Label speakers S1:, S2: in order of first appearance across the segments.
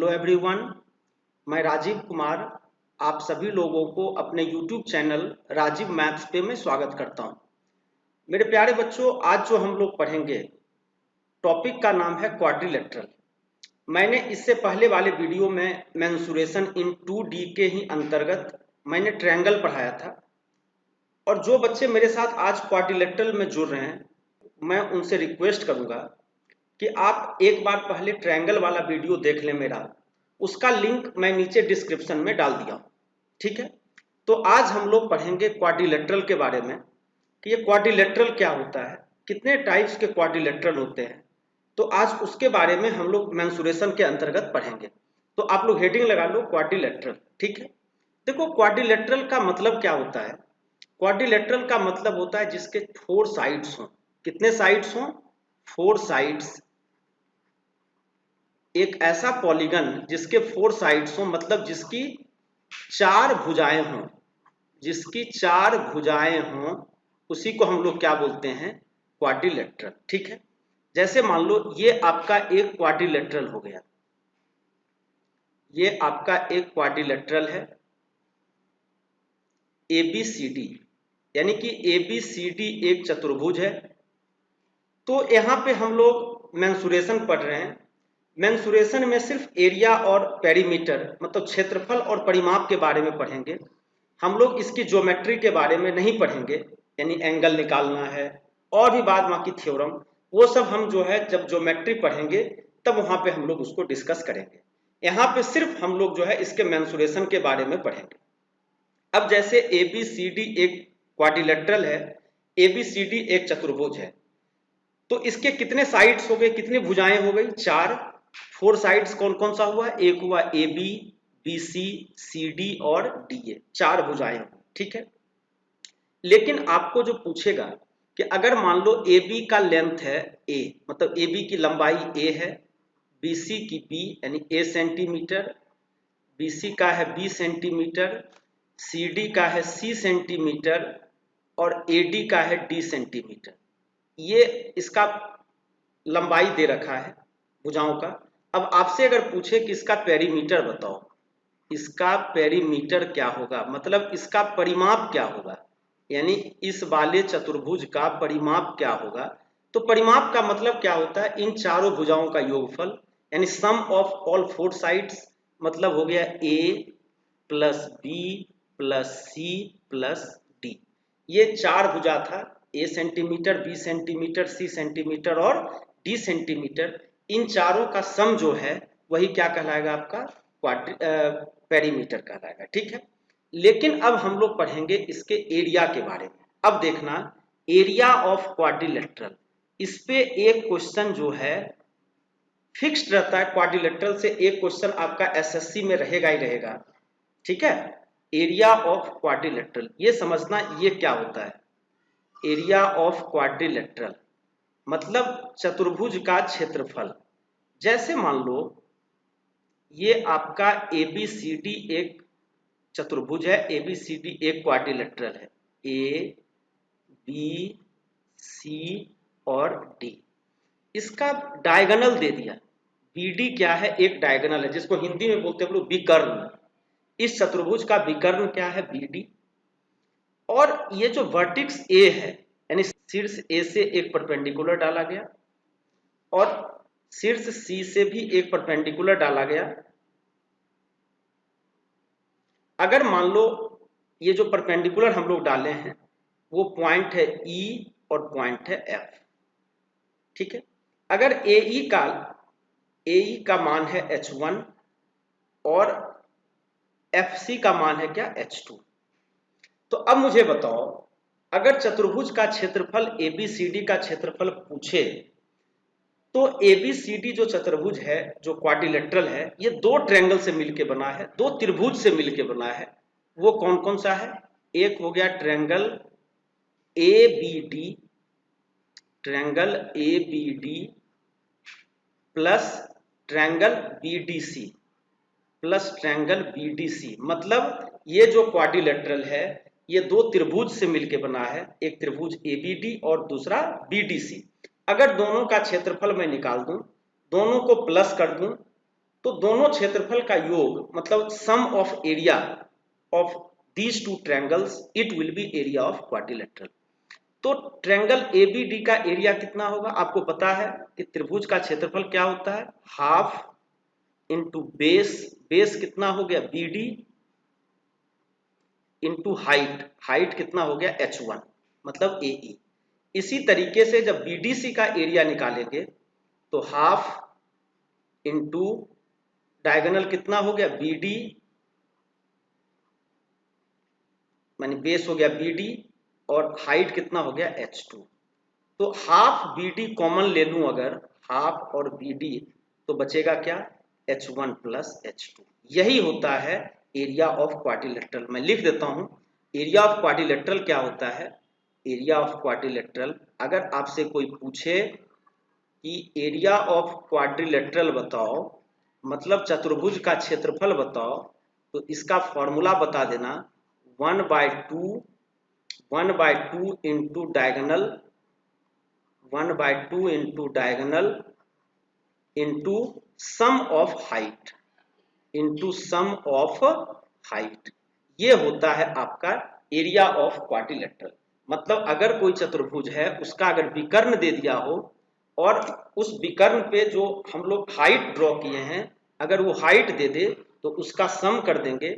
S1: Hello everyone, मैं राजीव कुमार आप सभी लोगों को अपने यूट्यूब चैनल राजीव मैथ्स पे मैं स्वागत करता हूं। मेरे प्यारे बच्चों, आज जो हम लोग पढ़ेंगे टॉपिक का नाम है क्वाड्रिलेटरल। मैंने इससे पहले वाले वीडियो में मेंसुरेशन इन 2D के ही अंतर्गत मैंने ट्रायंगल पढ़ाया था, और जो बच्चे मेरे साथ आज क्वाड्रिलेटरल में जुड़ रहे हैं मैं उनसे रिक्वेस्ट करूंगा कि आप एक बार पहले ट्रायंगल वाला वीडियो देख लें मेरा, उसका लिंक मैं नीचे डिस्क्रिप्शन में डाल दिया हूं। ठीक है, तो आज हम लोग पढ़ेंगे क्वाड्रिलेटरल के बारे में कि ये क्वाड्रिलेटरल क्या होता है, कितने टाइप्स के क्वाड्रिलेटरल होते हैं। तो आज उसके बारे में हम लोग मेंसुरेशन के अंतर्गत पढ़ेंगे। तो आप लोग हेडिंग लगा लो क्वाड्रिलेटरल। ठीक है, देखो क्वाड्रिलेटरल का मतलब क्या होता है। क्वाड्रिलेटरल का मतलब होता है जिसके 4 साइड्स हों। कितने साइड्स हों? 4 साइड्स। एक ऐसा पॉलीगन जिसके 4 साइड्स हों, मतलब जिसकी 4 भुजाएं हों, जिसकी 4 भुजाएं हों, उसी को हम लोग क्या बोलते हैं? क्वाड्रिलेटरल। ठीक है, जैसे मान लो ये आपका एक क्वाड्रिलेटरल हो गया, ये आपका एक क्वाड्रिलेटरल है ABCD, यानी कि ABCD एक चतुर्भुज है। तो यहां पे हम लोग मेंसुरेशन पढ़ रहे हैं। मेंसुरेशन में सिर्फ एरिया और पेरीमीटर, मतलब क्षेत्रफल और परिमाप के बारे में पढ़ेंगे। हम लोग इसकी ज्योमेट्री के बारे में नहीं पढ़ेंगे, यानी एंगल निकालना है और भी बाद बाकी थ्योरम, वो सब हम जो है जब ज्योमेट्री पढ़ेंगे तब वहां पे हम लोग उसको डिस्कस करेंगे। यहाँ पे सिर्फ हम लोग जो है इसके मेंसुरेशन के बारे में पढ़ेंगे। अब जैसे ABCD एक क्वाड्रिलेटरल है, ABCD एक चतुर्भुज है, तो इसके कितने साइड्स हो गए, कितनी भुजाएं हो गई? 4। 4 साइड्स कौन कौन सा हुआ? एक हुआ AB, BC, CD और DA, 4 भुजाएं हुई। ठीक है, लेकिन आपको जो पूछेगा कि अगर मान लो AB का लेंथ है A, मतलब AB की लंबाई A है, BC की B यानी A सेंटीमीटर, BC का है B सेंटीमीटर, CD का है C सेंटीमीटर और AD का है D सेंटीमीटर। ये इसका लंबाई दे रखा है भुजाओं का। अब आपसे अगर पूछे कि इसका पेरीमीटर बताओ, इसका पेरीमीटर क्या होगा, मतलब इसका परिमाप क्या होगा, यानी इस वाले चतुर्भुज का परिमाप क्या होगा। तो परिमाप का मतलब क्या होता है? इन चारों भुजाओं का योगफल, यानी सम ऑफ ऑल 4 साइड्स, मतलब हो गया A plus B plus C plus D। ये 4 भुजा था, A centimetre, B centimetre, C centimetre और D सेंटीमीटर। इन चारों का सम जो है वही क्या कहलाएगा? आपका पेरीमीटर कहलाएगा। ठीक है, लेकिन अब हम लोग पढ़ेंगे इसके एरिया के बारे में। अब देखना एरिया ऑफ क्वाड्रिलेटरल, इस पे एक क्वेश्चन जो है फिक्स्ड रहता है। क्वाड्रिलेटरल से एक क्वेश्चन आपका SSC में रहेगा ही रहेगा। ठीक है, एरिया ऑफ क्वाड्रिलेटरल, ये समझना ये क्या होता है। एरिया ऑफ क्वाड्रिलेटरल मतलब चतुर्भुज का क्षेत्रफल। जैसे मान लो ये आपका ABCD एक चतुर्भुज है, ABCD एक क्वाड्रिलेटरल है, A, B, C और D। इसका डायगोनल दे दिया, BD क्या है? एक डायगोनल है, जिसको हिंदी में बोलते हैं हम लोग विकर्ण। इस चतुर्भुज का विकर्ण क्या है? BD। और ये जो वर्टिक्स A है, यानी शीर्ष A से एक परपेंडिकुलर डाला गया और शीर्ष C से भी एक परपेंडिकुलर डाला गया। अगर मान लो ये जो परपेंडिकुलर हम लोग डाले हैं वो पॉइंट है E और पॉइंट है F। ठीक है, अगर AE का मान है H1 और FC का मान है क्या? H2। तो अब मुझे बताओ, अगर चतुर्भुज का क्षेत्रफल ABCD का क्षेत्रफल पूछे तो ABCD जो चतुर्भुज है, जो क्वाड्रिलेटरल है, ये 2 ट्रायंगल से मिलकर बना है, 2 त्रिभुज से मिलकर बना है। वो कौन कौन सा है? एक हो गया triangle ABD, triangle ABD plus triangle BDC plus triangle BDC। मतलब ये जो क्वाड्रिलेटरल है ये 2 त्रिभुज से मिलकर बना है, एक त्रिभुज ABD और दूसरा BDC। अगर दोनों का क्षेत्रफल मैं निकाल दूं, दोनों को प्लस कर दूं, तो दोनों क्षेत्रफल का योग मतलब sum of area of these two triangles it will be area of quadrilateral. तो ट्रायंगल एबीडी का एरिया कितना होगा? आपको पता है कि त्रिभुज का क्षेत्रफल क्या होता है? हाफ इंटू बेस, बेस कितना हो गया? बीडी, इंटू हाइट, हाइट कितना हो गया? h1 मतलब AE। इसी तरीके से जब BDC का एरिया निकालेंगे तो हाफ इंटू डायगोनल कितना हो गया? BD, मानी बेस हो गया BD और हाइट कितना हो गया? h2। तो हाफ BD कॉमन ले लूं अगर, हाफ और BD, तो बचेगा क्या? h1 plus h2। यही होता है एरिया ऑफ क्वाड्रिलेटरल। मैं लिख देता हूं, एरिया ऑफ क्वाड्रिलेटरल क्या होता है? एरिया ऑफ क्वाड्रिलेटरल, अगर आपसे कोई पूछे कि एरिया ऑफ क्वाड्रिलेटरल बताओ, मतलब चतुर्भुज का क्षेत्रफल बताओ, तो इसका फॉर्मूला बता देना 1/2 into diagonal, 1/2 into diagonal into sum of height, into sum of height. ये होता है आपका एरिया ऑफ क्वाड्रिलेटरल। मतलब अगर कोई चतुर्भुज है, उसका अगर विकर्ण दे दिया हो और उस विकर्ण पे जो हम लोग हाइट ड्रॉ किए हैं, अगर वो हाइट दे दे तो उसका सम कर देंगे,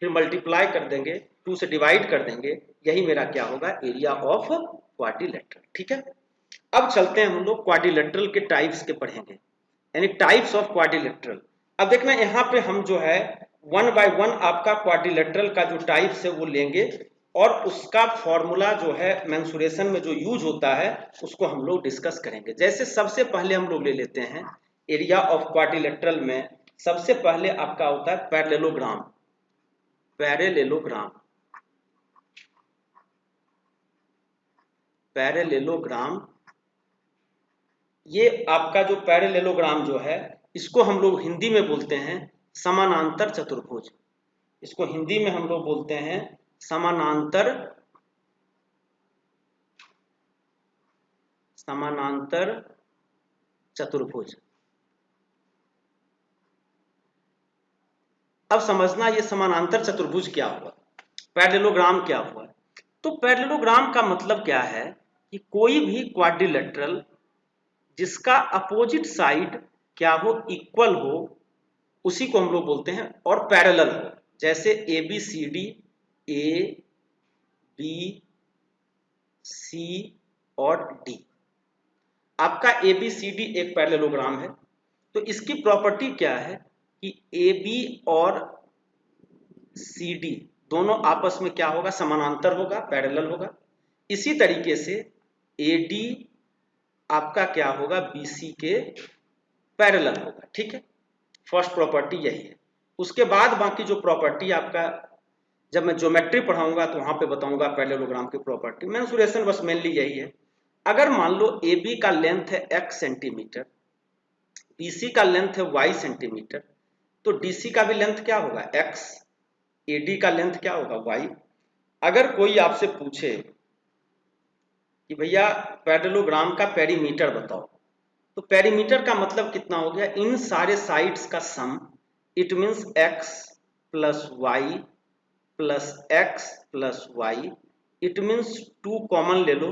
S1: फिर मल्टीप्लाई कर देंगे, 2 से डिवाइड कर देंगे, यही मेरा क्या होगा? Area of quadrilateral. ठीक है, अब चलते हैं हम लोग क्वाड्रिलेटरल के टाइप्स के पढ़ेंगे, यानी टाइप्स ऑफ क्वाड्रिलेटरल। अब देखना यहाँ पे हम जो है 1 बाय 1 आपका क्वाड्रिलेटरल का जो टाइप्स है वो लेंगे और उसका फॉर्मूला जो है मेंसुरेशन में जो यूज होता है उसको हम लोग डिस्कस करेंगे। जैसे सबसे पहले हम लोग ले लेते हैं एरिया ऑफ क्वाड्रिलेटरल में, सबसे पहले आपका होता है पैरेललोग्राम। पैरेललोग्राम, पैरेललोग्राम, ये आपका जो पैरेललोग्राम जो है इसको हम लोग हिंदी में बोलते हैं समानांतर चतुर्भुज। इसको हिंदी में हम लोग बोलते हैं समानांतर, समानांतर चतुर्भुज। अब समझना ये समानांतर चतुर्भुज क्या हुआ, पैरेललोग्राम क्या हुआ। तो पैरेललोग्राम का मतलब क्या है कि कोई भी क्वाड्रिलेटरल जिसका अपोजिट साइड क्या हो? इक्वल हो, उसी को हम लोग बोलते हैं, और पैरेलल हो। जैसे ABCD, A B C और D, आपका ABCD एक पैरेललोग्राम है। तो इसकी प्रॉपर्टी क्या है कि AB और CD दोनों आपस में क्या होगा? समानांतर होगा, पैरेलल होगा। इसी तरीके से AD आपका क्या होगा? BC के पैरेलल होगा। ठीक है, फर्स्ट प्रॉपर्टी यही है। उसके बाद बाकी जो प्रॉपर्टी आपका जब मैं ज्योमेट्री पढ़ाऊंगा तो वहां पे बताऊंगा पैरेललोग्राम की प्रॉपर्टी। मेंसुरेशन बस मेनली यही है। अगर मान लो AB का लेंथ है x सेंटीमीटर, BC का लेंथ है y सेंटीमीटर, तो DC का भी लेंथ क्या होगा? x, AD का लेंथ क्या होगा? y। अगर कोई आपसे पूछे कि भैया पैरेललोग्राम का पेरीमीटर बताओ, तो पेरीमीटर का मतलब कितना हो गया? इन सारे साइड्स का sum, it means x plus Y plus x plus y, it means 2 common ले लो,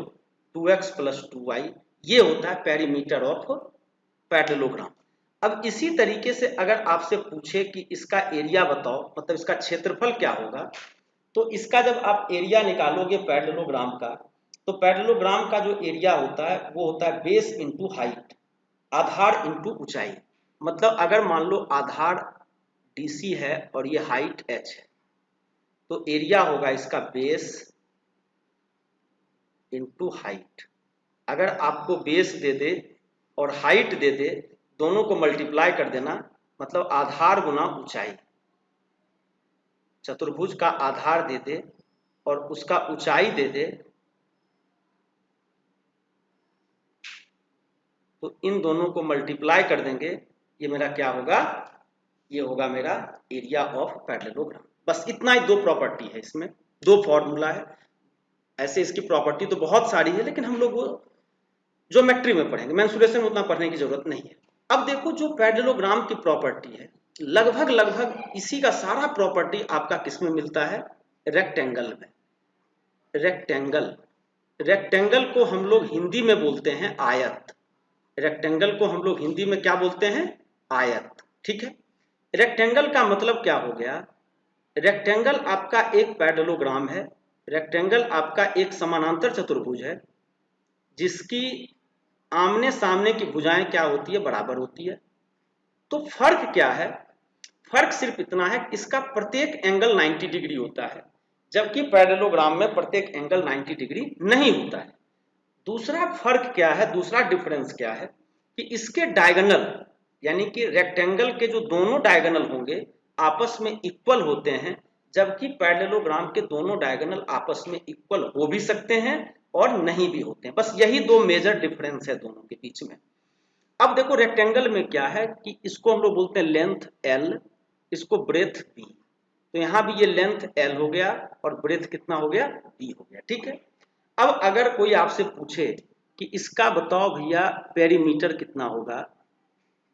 S1: 2x प्लस 2y, ये होता है पेरीमीटर ऑफ पैरेललोग्राम। अब इसी तरीके से अगर आपसे पूछे कि इसका एरिया बताओ, मतलब इसका क्षेत्रफल क्या होगा, तो इसका जब आप एरिया निकालोगे पैरेललोग्राम का, तो पैरेललोग्राम का जो एरिया होता है वो होता है बेस इंटू हाइट, आधार इंटू ऊंचाई। मतलब अगर मान लो आधार DC है और ये हाइट h है, तो एरिया होगा इसका बेस इंटू हाइट। अगर आपको बेस दे दे और हाइट दे दे, दोनों को मल्टीप्लाई कर देना, मतलब आधार गुना ऊंचाई। चतुर्भुज का आधार दे दे और उसका ऊंचाई दे दे, तो इन दोनों को मल्टीप्लाई कर देंगे, ये मेरा क्या होगा? ये होगा मेरा एरिया ऑफ पैरेललोग्राम। बस इतना ही, 2 प्रॉपर्टी है इसमें, 2 फॉर्मूला है। ऐसे इसकी प्रॉपर्टी तो बहुत सारी है, लेकिन हम लोग वो ज्योमेट्री में पढ़ेंगे, मेंसुरेशन में उतना पढ़ने की जरूरत नहीं है। अब देखो जो पैरेललोग्राम की प्रॉपर्टी है लगभग लगभग इसी का सारा प्रॉपर्टी आपका किसमें मिलता है? रेक्टेंगल में। रेक्टेंगल, रेक्टेंगल को हम लोग हिंदी में बोलते हैं आयत। रेक्टेंगल को हम लोग हिंदी में क्या बोलते हैं? आयत। ठीक है, रेक्टेंगल का मतलब क्या हो गया? रेक्टेंगल आपका एक पैरेललोग्राम है। रेक्टेंगल आपका एक समानांतर चतुर्भुज है जिसकी आमने सामने की भुजाएं क्या होती है? बराबर होती है। तो फर्क क्या है? फर्क सिर्फ इतना है कि इसका प्रत्येक एंगल 90 डिग्री होता है, जबकि पैरेललोग्राम में प्रत्येक एंगल 90 डिग्री नहीं होता है। दूसरा फर्क क्या है? दूसरा डिफरेंस क्या है कि इसके डायगोनल, यानी कि रेक्टेंगल के जो दोनों डायगोनल होंगे आपस में इक्वल होते हैं, जबकि पैरेललोग्राम के दोनों डायगोनल आपस में इक्वल हो भी सकते हैं और नहीं भी होते हैं। बस यही दो मेजर डिफरेंस है दोनों के बीच में। अब देखो रेक्टेंगल में क्या है कि इसको हम लोग बोलते हैं लेंथ L, इसको ब्रेथ B। तो यहाँ भी ये लेंथ L हो गया और ब्रेथ कितना हो गया? B हो गया। ठीक है, अब अगर कोई आपसे पूछे कि इसका बताओ भैया पेरीमीटर कितना होगा,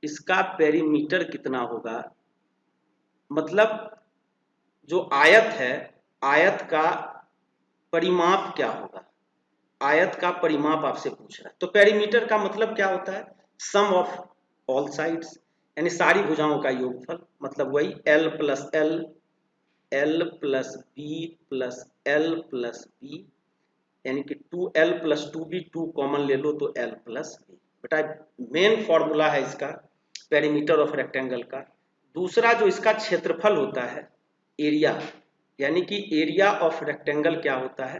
S1: इसका पेरीमीटर कितना होगा, मतलब जो आयत है, आयत का परिमाप क्या होगा? आयत का परिमाप आपसे पूछ रहा है। तो पेरीमीटर का मतलब क्या होता है? सम ऑफ ऑल साइड्स, यानी सारी भुजाओं का योगफल, मतलब वही L plus L, L plus B plus L plus B, यानी कि 2L प्लस 2B, 2 कॉमन ले लो तो L प्लस B। बेटा मेन फॉर्मूला है इसका पेरीमीटर ऑफ रेक्टेंगल का। दूसरा जो इसका क्षेत्रफल होता है, एरिया, यानी कि एरिया ऑफ रेक्टेंगल क्या होता है?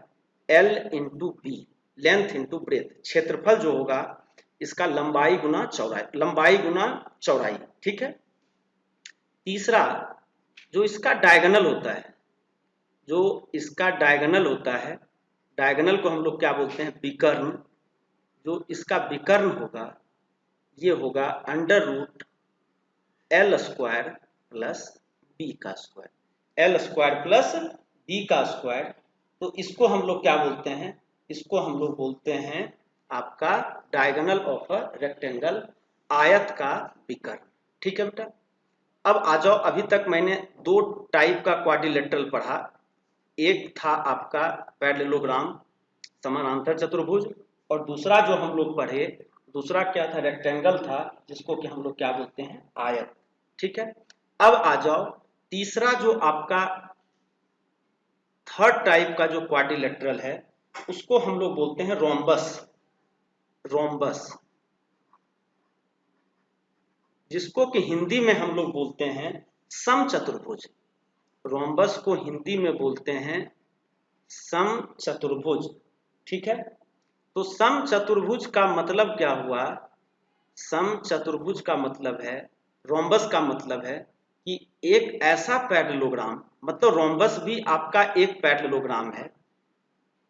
S1: L into B, length into breadth. क्षेत्रफल जो होगा इसका लंबाई गुना चौड़ाई, लंबाई गुना चौड़ाई। ठीक है, तीसरा जो इसका डायगोनल होता है, जो इसका डायगोनल होता है, डायगोनल को हम लोग क्या बोलते हैं? विकर्ण। जो इसका विकर्ण होगा ये होगा under root L square plus B का square, L square plus B का स्क्वायर। तो इसको हम लोग क्या बोलते हैं? इसको हम लोग बोलते हैं आपका डायगोनल ऑफ अ रेक्टेंगल, आयत का विकर्ण। ठीक है बेटा, अब आ जाओ, अभी तक मैंने दो टाइप का क्वाड्रिलेटरल पढ़ा। एक था आपका पैरेललोग्राम, समानांतर चतुर्भुज, और दूसरा जो हम लोग पढ़े, दूसरा क्या था? रेक्टेंगल था, जिसको कि हम लोग क्या बोलते हैं? आयत। ठीक है, अब आ जाओ तीसरा जो आपका थर्ड टाइप का जो क्वाड्रिलेटरल है उसको हम लोग बोलते हैं रोम्बस। रोम्बस, जिसको कि हिंदी में हम लोग बोलते हैं समचतुर्भुज। रोम्बस को हिंदी में बोलते हैं समचतुर्भुज। ठीक है, तो समचतुर्भुज का मतलब क्या हुआ? समचतुर्भुज का मतलब है, रोम्बस का मतलब है कि एक ऐसा पैरेललोग्राम, मतलब रोम्बस भी आपका एक पैरेललोग्राम है।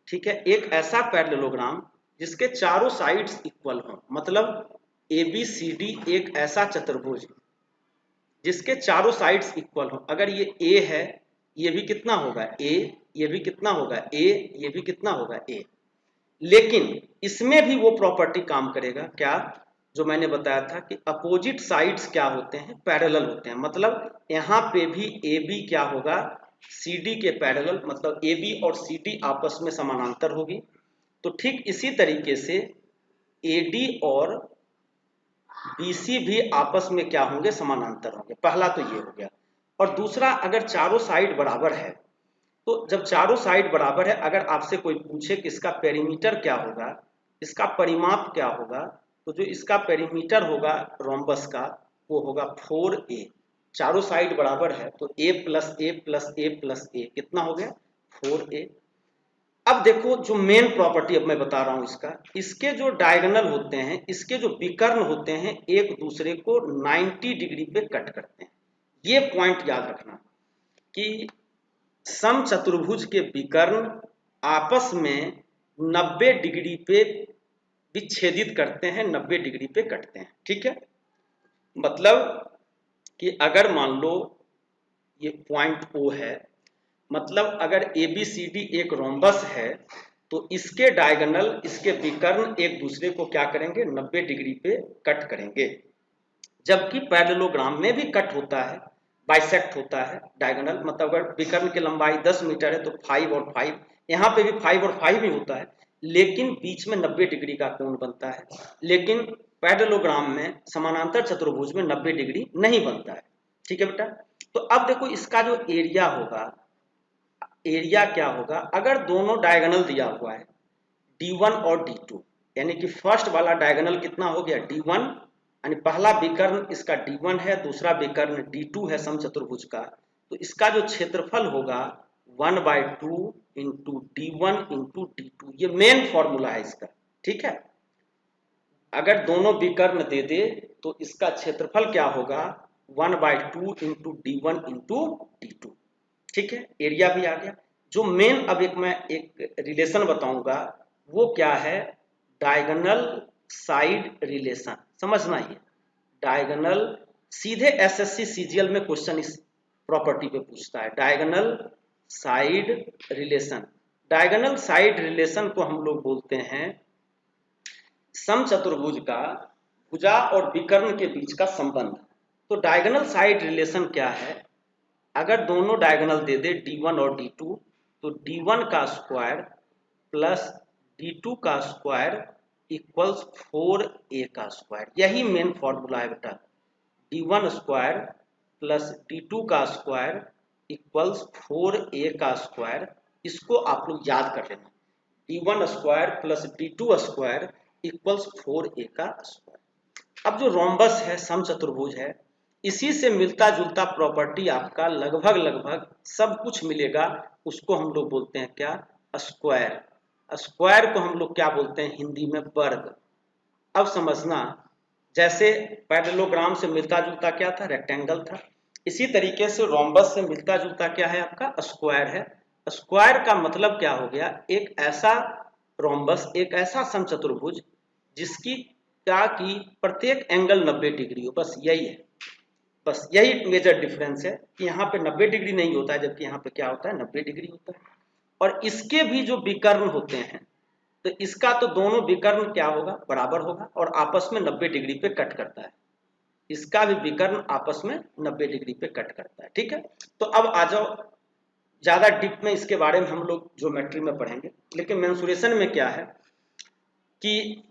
S1: ठीक है, एक ऐसा पैरेललोग्राम जिसके चारों साइड्स इक्वल हों, मतलब ABCD एक ऐसा चतुर्भुज जिसके चारों साइड्स इक्वल हों। अगर ये A है, ये भी कितना होगा? A, ये भी कितना होगा? A, ये भी कितना होगा? A। लेकिन इसमें भी वो प्रॉपर्टी काम करेगा क्या? जो मैंने बताया था कि अपोजिट साइड्स क्या होते हैं? पैरेलल होते हैं। मतलब यहाँ पे भी AB क्या होगा? CD के पैरेलल, मतलब AB और CD आपस में समानांतर होगी। तो ठीक इसी तरीके से AD और BC भी आपस में क्या होंगे? समानांतर होंगे। पहला तो ये हो गया। और दूसरा, अगर चारों साइड बराबर है, तो जब चारों साइड बराबर है, अगर आपसे कोई पूछे कि इसका पेरीमीटर क्या होगा, इसका परिमाप क्या होगा, तो जो इसका पेरीमीटर होगा रोम्बस का वो होगा 4A। चारों साइड बराबर है तो A plus A plus A plus A कितना हो गया? 4A। अब देखो जो मेन प्रॉपर्टी अब मैं बता रहा हूं इसका, इसके जो डायगोनल होते हैं, इसके जो विकर्ण होते हैं, एक दूसरे को 90 डिग्री पे कट करते हैं। ये पॉइंट याद रखना कि समचतुर्भुज के विकर्ण आपस में 90 डिग्री पे विच्छेदित करते हैं, 90 डिग्री पे कटते हैं। ठीक है, मतलब कि अगर मान लो ये पॉइंट O है, मतलब अगर ABCD एक रोम्बस है तो इसके डायगोनल, इसके विकर्ण एक दूसरे को क्या करेंगे? 90 डिग्री पे कट करेंगे। जबकि पैरेललोग्राम में भी कट होता है, बाइसेक्ट होता है डायगोनल, मतलब अगर विकर्ण की लंबाई 10 मीटर है तो 5 और 5, यहाँ पे भी 5 और 5 ही होता है, लेकिन बीच में 90 डिग्री का कोण बनता है। लेकिन पैरेललोग्राम में समानांतर चतुर्भुज में 90 डिग्री नहीं बनता है। ठीक है बेटा। तो अब देखो इसका जो एरिया होगा, एरिया क्या होगा अगर दोनों डायगोनल दिया हुआ है D1 और D2, यानी कि फर्स्ट वाला डायगोनल कितना हो गया D1, यानी पहला विकर्ण इसका D1 है, दूसरा विकर्ण D2 है समचतुर्भुज का, तो इसका जो क्षेत्रफल होगा 1/2 इंटू D1 इंटू D2, ये मेन फॉर्मूला है इसका। ठीक है, अगर दोनों विकर्ण दे दे तो इसका क्षेत्रफल क्या होगा 1/2 इंटू D1 इंटू D2। ठीक है, एरिया भी आ गया। जो मेन अब मैं एक रिलेशन बताऊंगा वो क्या है, डायगोनल साइड रिलेशन। समझना ही, डायगोनल सीधे एसएससी सीजीएल में क्वेश्चन इस प्रॉपर्टी पे पूछता है, diagonal side relation. Diagonal side relation को हम लोग बोलते हैं समचतुर्भुज का भुजा और विकर्ण के बीच का संबंध। तो डायगोनल साइड रिलेशन क्या है, अगर दोनों डायगोनल दे दे D1 और D2 तो D1 का स्क्वायर प्लस D2 का स्क्वायर इक्वल्स 4A का स्क्वायर। यही मेन फॉर्मूला है बेटा, D1 स्क्वायर प्लस D2 का स्क्वायर इक्वल्स 4A का स्क्वायर। इसको आप लोग याद कर लेना, D1 square plus D2 square equals 4A का स्क्वायर। अब जो रोम्बस है समचतुर्भुज है, इसी से मिलता जुलता प्रॉपर्टी आपका लगभग सब कुछ मिलेगा, उसको हम लोग बोलते हैं क्या, स्क्वायर। स्क्वायर को हम लोग क्या बोलते हैं हिंदी में, वर्ग। अब समझना, जैसे पैरेललोग्राम से मिलता जुलता क्या था, रेक्टेंगल था, इसी तरीके से रोम्बस से मिलता जुलता क्या है आपका, स्क्वायर है। स्क्वायर का मतलब क्या हो गया, एक ऐसा रोम्बस, एक ऐसा समचतुर्भुज जिसकी क्या की प्रत्येक एंगल 90 डिग्री हो, बस यही है। बस यही मेजर डिफरेंस है कि यहाँ पे 90 डिग्री नहीं होता है, जबकि यहाँ पे क्या होता है 90 डिग्री होता है। और इसके भी जो विकर्ण होते हैं, तो इसका तो दोनों विकर्ण क्या होगा, बराबर होगा और आपस में 90 डिग्री पे कट करता है। इसका भी विकर्ण आपस में 90 डिग्री पे कट करता है। ठीक है, तो अब आ जाओ, ज्यादा डीप में इसके बारे में हम लोग ज्योमेट्री में पढ़ेंगे, लेकिन मेंसुरेशन में क्या है कि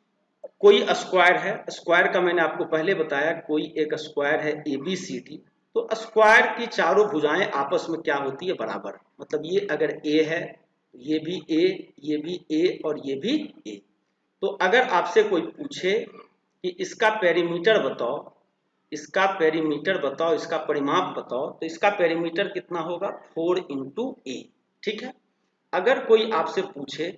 S1: कोई स्क्वायर है, स्क्वायर का मैंने आपको पहले बताया, कोई एक स्क्वायर है ABCD, तो स्क्वायर की चारों भुजाएं आपस में क्या होती है, बराबर। मतलब ये अगर A है, ये भी A, ये भी A और ये भी A। तो अगर आपसे कोई पूछे कि इसका पेरीमीटर बताओ, इसका पेरीमीटर बताओ, इसका परिमाप बताओ, तो इसका पेरीमीटर कितना होगा 4 इंटू A। ठीक है, अगर कोई आपसे पूछे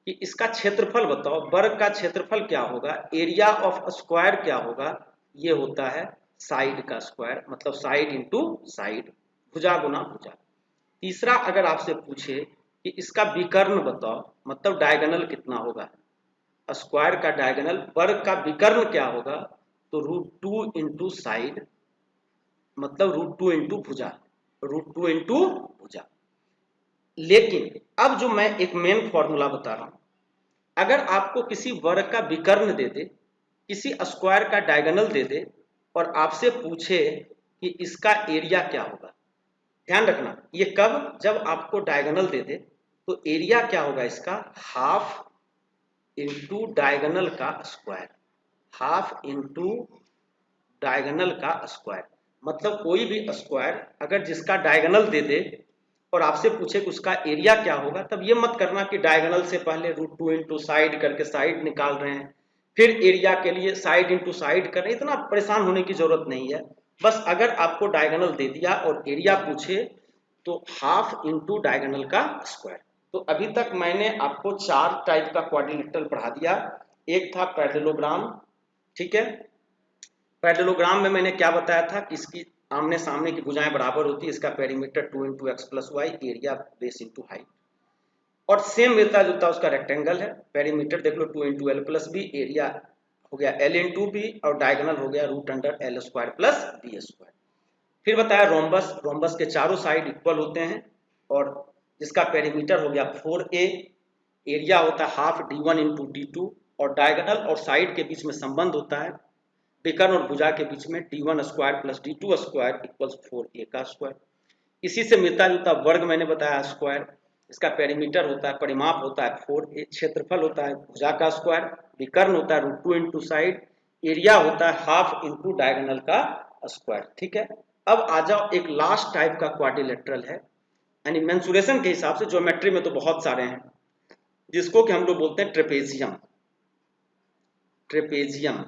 S1: कि इसका क्षेत्रफल बताओ, वर्ग का क्षेत्रफल क्या होगा, एरिया ऑफ स्क्वायर क्या होगा, ये होता है साइड का स्क्वायर, मतलब साइड इंटू साइड, भुजा गुना भुजा। तीसरा अगर आपसे पूछे कि इसका विकर्ण बताओ, मतलब डायगोनल कितना होगा, स्क्वायर का डायगोनल, वर्ग का विकर्ण क्या होगा, तो √2 इंटू साइड, मतलब √2 इंटू भुजा, √2 इंटू भुजा। लेकिन अब जो मैं एक मेन फॉर्मूला बता रहा हूं, अगर आपको किसी वर्ग का विकर्ण दे दे, किसी स्क्वायर का डायगोनल दे दे और आपसे पूछे कि इसका एरिया क्या होगा, ध्यान रखना ये कब, जब आपको डायगोनल दे दे तो एरिया क्या होगा इसका, हाफ इंटू डायगोनल का स्क्वायर, हाफ इंटू डायगोनल का स्क्वायर। मतलब कोई भी स्क्वायर अगर जिसका डायगोनल दे दे और आपसे पूछे कि उसका एरिया क्या होगा, तब ये मत करना कि डायगोनल से पहले √2 इंटू साइड करके साइड निकाल रहे हैं, फिर एरिया के लिए साइड इंटू साइड कर रहे हैं, इतना परेशान होने की जरूरत नहीं है। बस अगर आपको डायगोनल दे दिया और एरिया पूछे तो हाफ इंटू डायगोनल का स्क्वायर। तो अभी तक मैंने आपको 4 टाइप का क्वाड्रिलेटरल पढ़ा दिया। एक था पैरेललोग्राम, ठीक है, पैरेललोग्राम में मैंने क्या बताया था कि इसकी आमने सामने की भुजाएं बराबर होती है, इसका perimeter 2 into X plus Y, area base into height. और सेम मिलता जुलता उसका रेक्टेंगल है, पेरीमीटर देख लो 2 into L plus B, area हो गया L इंटू बी और डायगोनल हो गया √अंडर L² प्लस B²। फिर बताया रोम्बस, रोम्बस के चारों साइड इक्वल होते हैं और जिसका पेरीमीटर हो गया 4A, एरिया होता है हाफ D1 इंटू D2 और डायगोनल और साइड के बीच में संबंध होता है विकर्ण और भुजा के बीच में d1 square plus d2 square equals 4a का स्क्वायर। इसी से मिलता जुलता वर्ग मैंने बताया स्क्वायर, इसका पेरीमीटर होता है, परिमाप होता है 4a, क्षेत्रफल होता है भुजा का स्क्वायर, विकर्ण होता है √2 इंटू साइड, एरिया होता है हाफ इंटू डायगोनल का स्क्वायर। ठीक है, अब आ जाओ एक लास्ट टाइप का क्वाड्रिलेटरल है, यानी मेंसुरेशन के हिसाब से, ज्योमेट्री में तो बहुत सारे हैं, जिसको कि हम लोग बोलते हैं ट्रेपेजियम। ट्रेपेजियम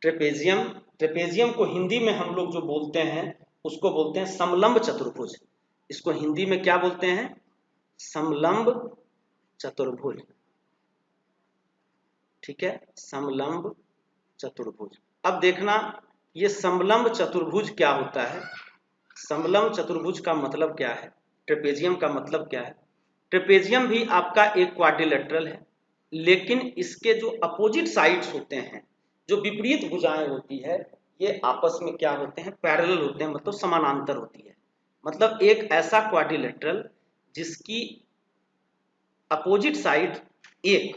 S1: ट्रेपेजियम ट्रेपेजियम को हिंदी में हम लोग जो बोलते हैं उसको बोलते हैं समलंब चतुर्भुज। इसको हिंदी में क्या बोलते हैं? समलंब चतुर्भुज। ठीक है, समलंब चतुर्भुज। अब देखना ये समलंब चतुर्भुज क्या होता है, समलंब चतुर्भुज का मतलब क्या है, ट्रेपेजियम का मतलब क्या है। ट्रेपेजियम भी आपका एक क्वाड्रिलेटरल है, लेकिन इसके जो अपोजिट साइड्स होते हैं, जो विपरीत भुजाएं होती है, ये आपस में क्या होते हैं? पैरेलल होते हैं, मतलब समानांतर होती है। मतलब एक ऐसा क्वाड्रिलेटरल जिसकी अपोजिट साइड एक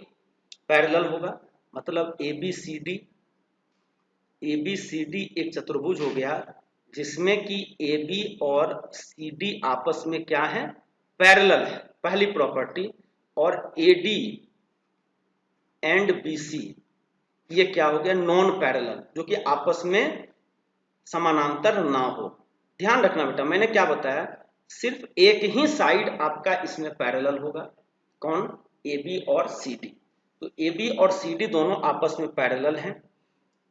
S1: पैरेलल होगा, मतलब ए बी सी डी एक चतुर्भुज हो गया जिसमें कि ए बी और सी डी आपस में क्या है? पैरेलल है, पहली प्रॉपर्टी। और A D and B C ये क्या हो गया? नॉन पैरेलल, जो कि आपस में समानांतर ना हो। ध्यान रखना बेटा, मैंने क्या बताया, सिर्फ एक ही साइड आपका इसमें पैरेलल होगा, कौन? ए बी और सी डी। तो ए बी और सी डी दोनों आपस में पैरेलल हैं,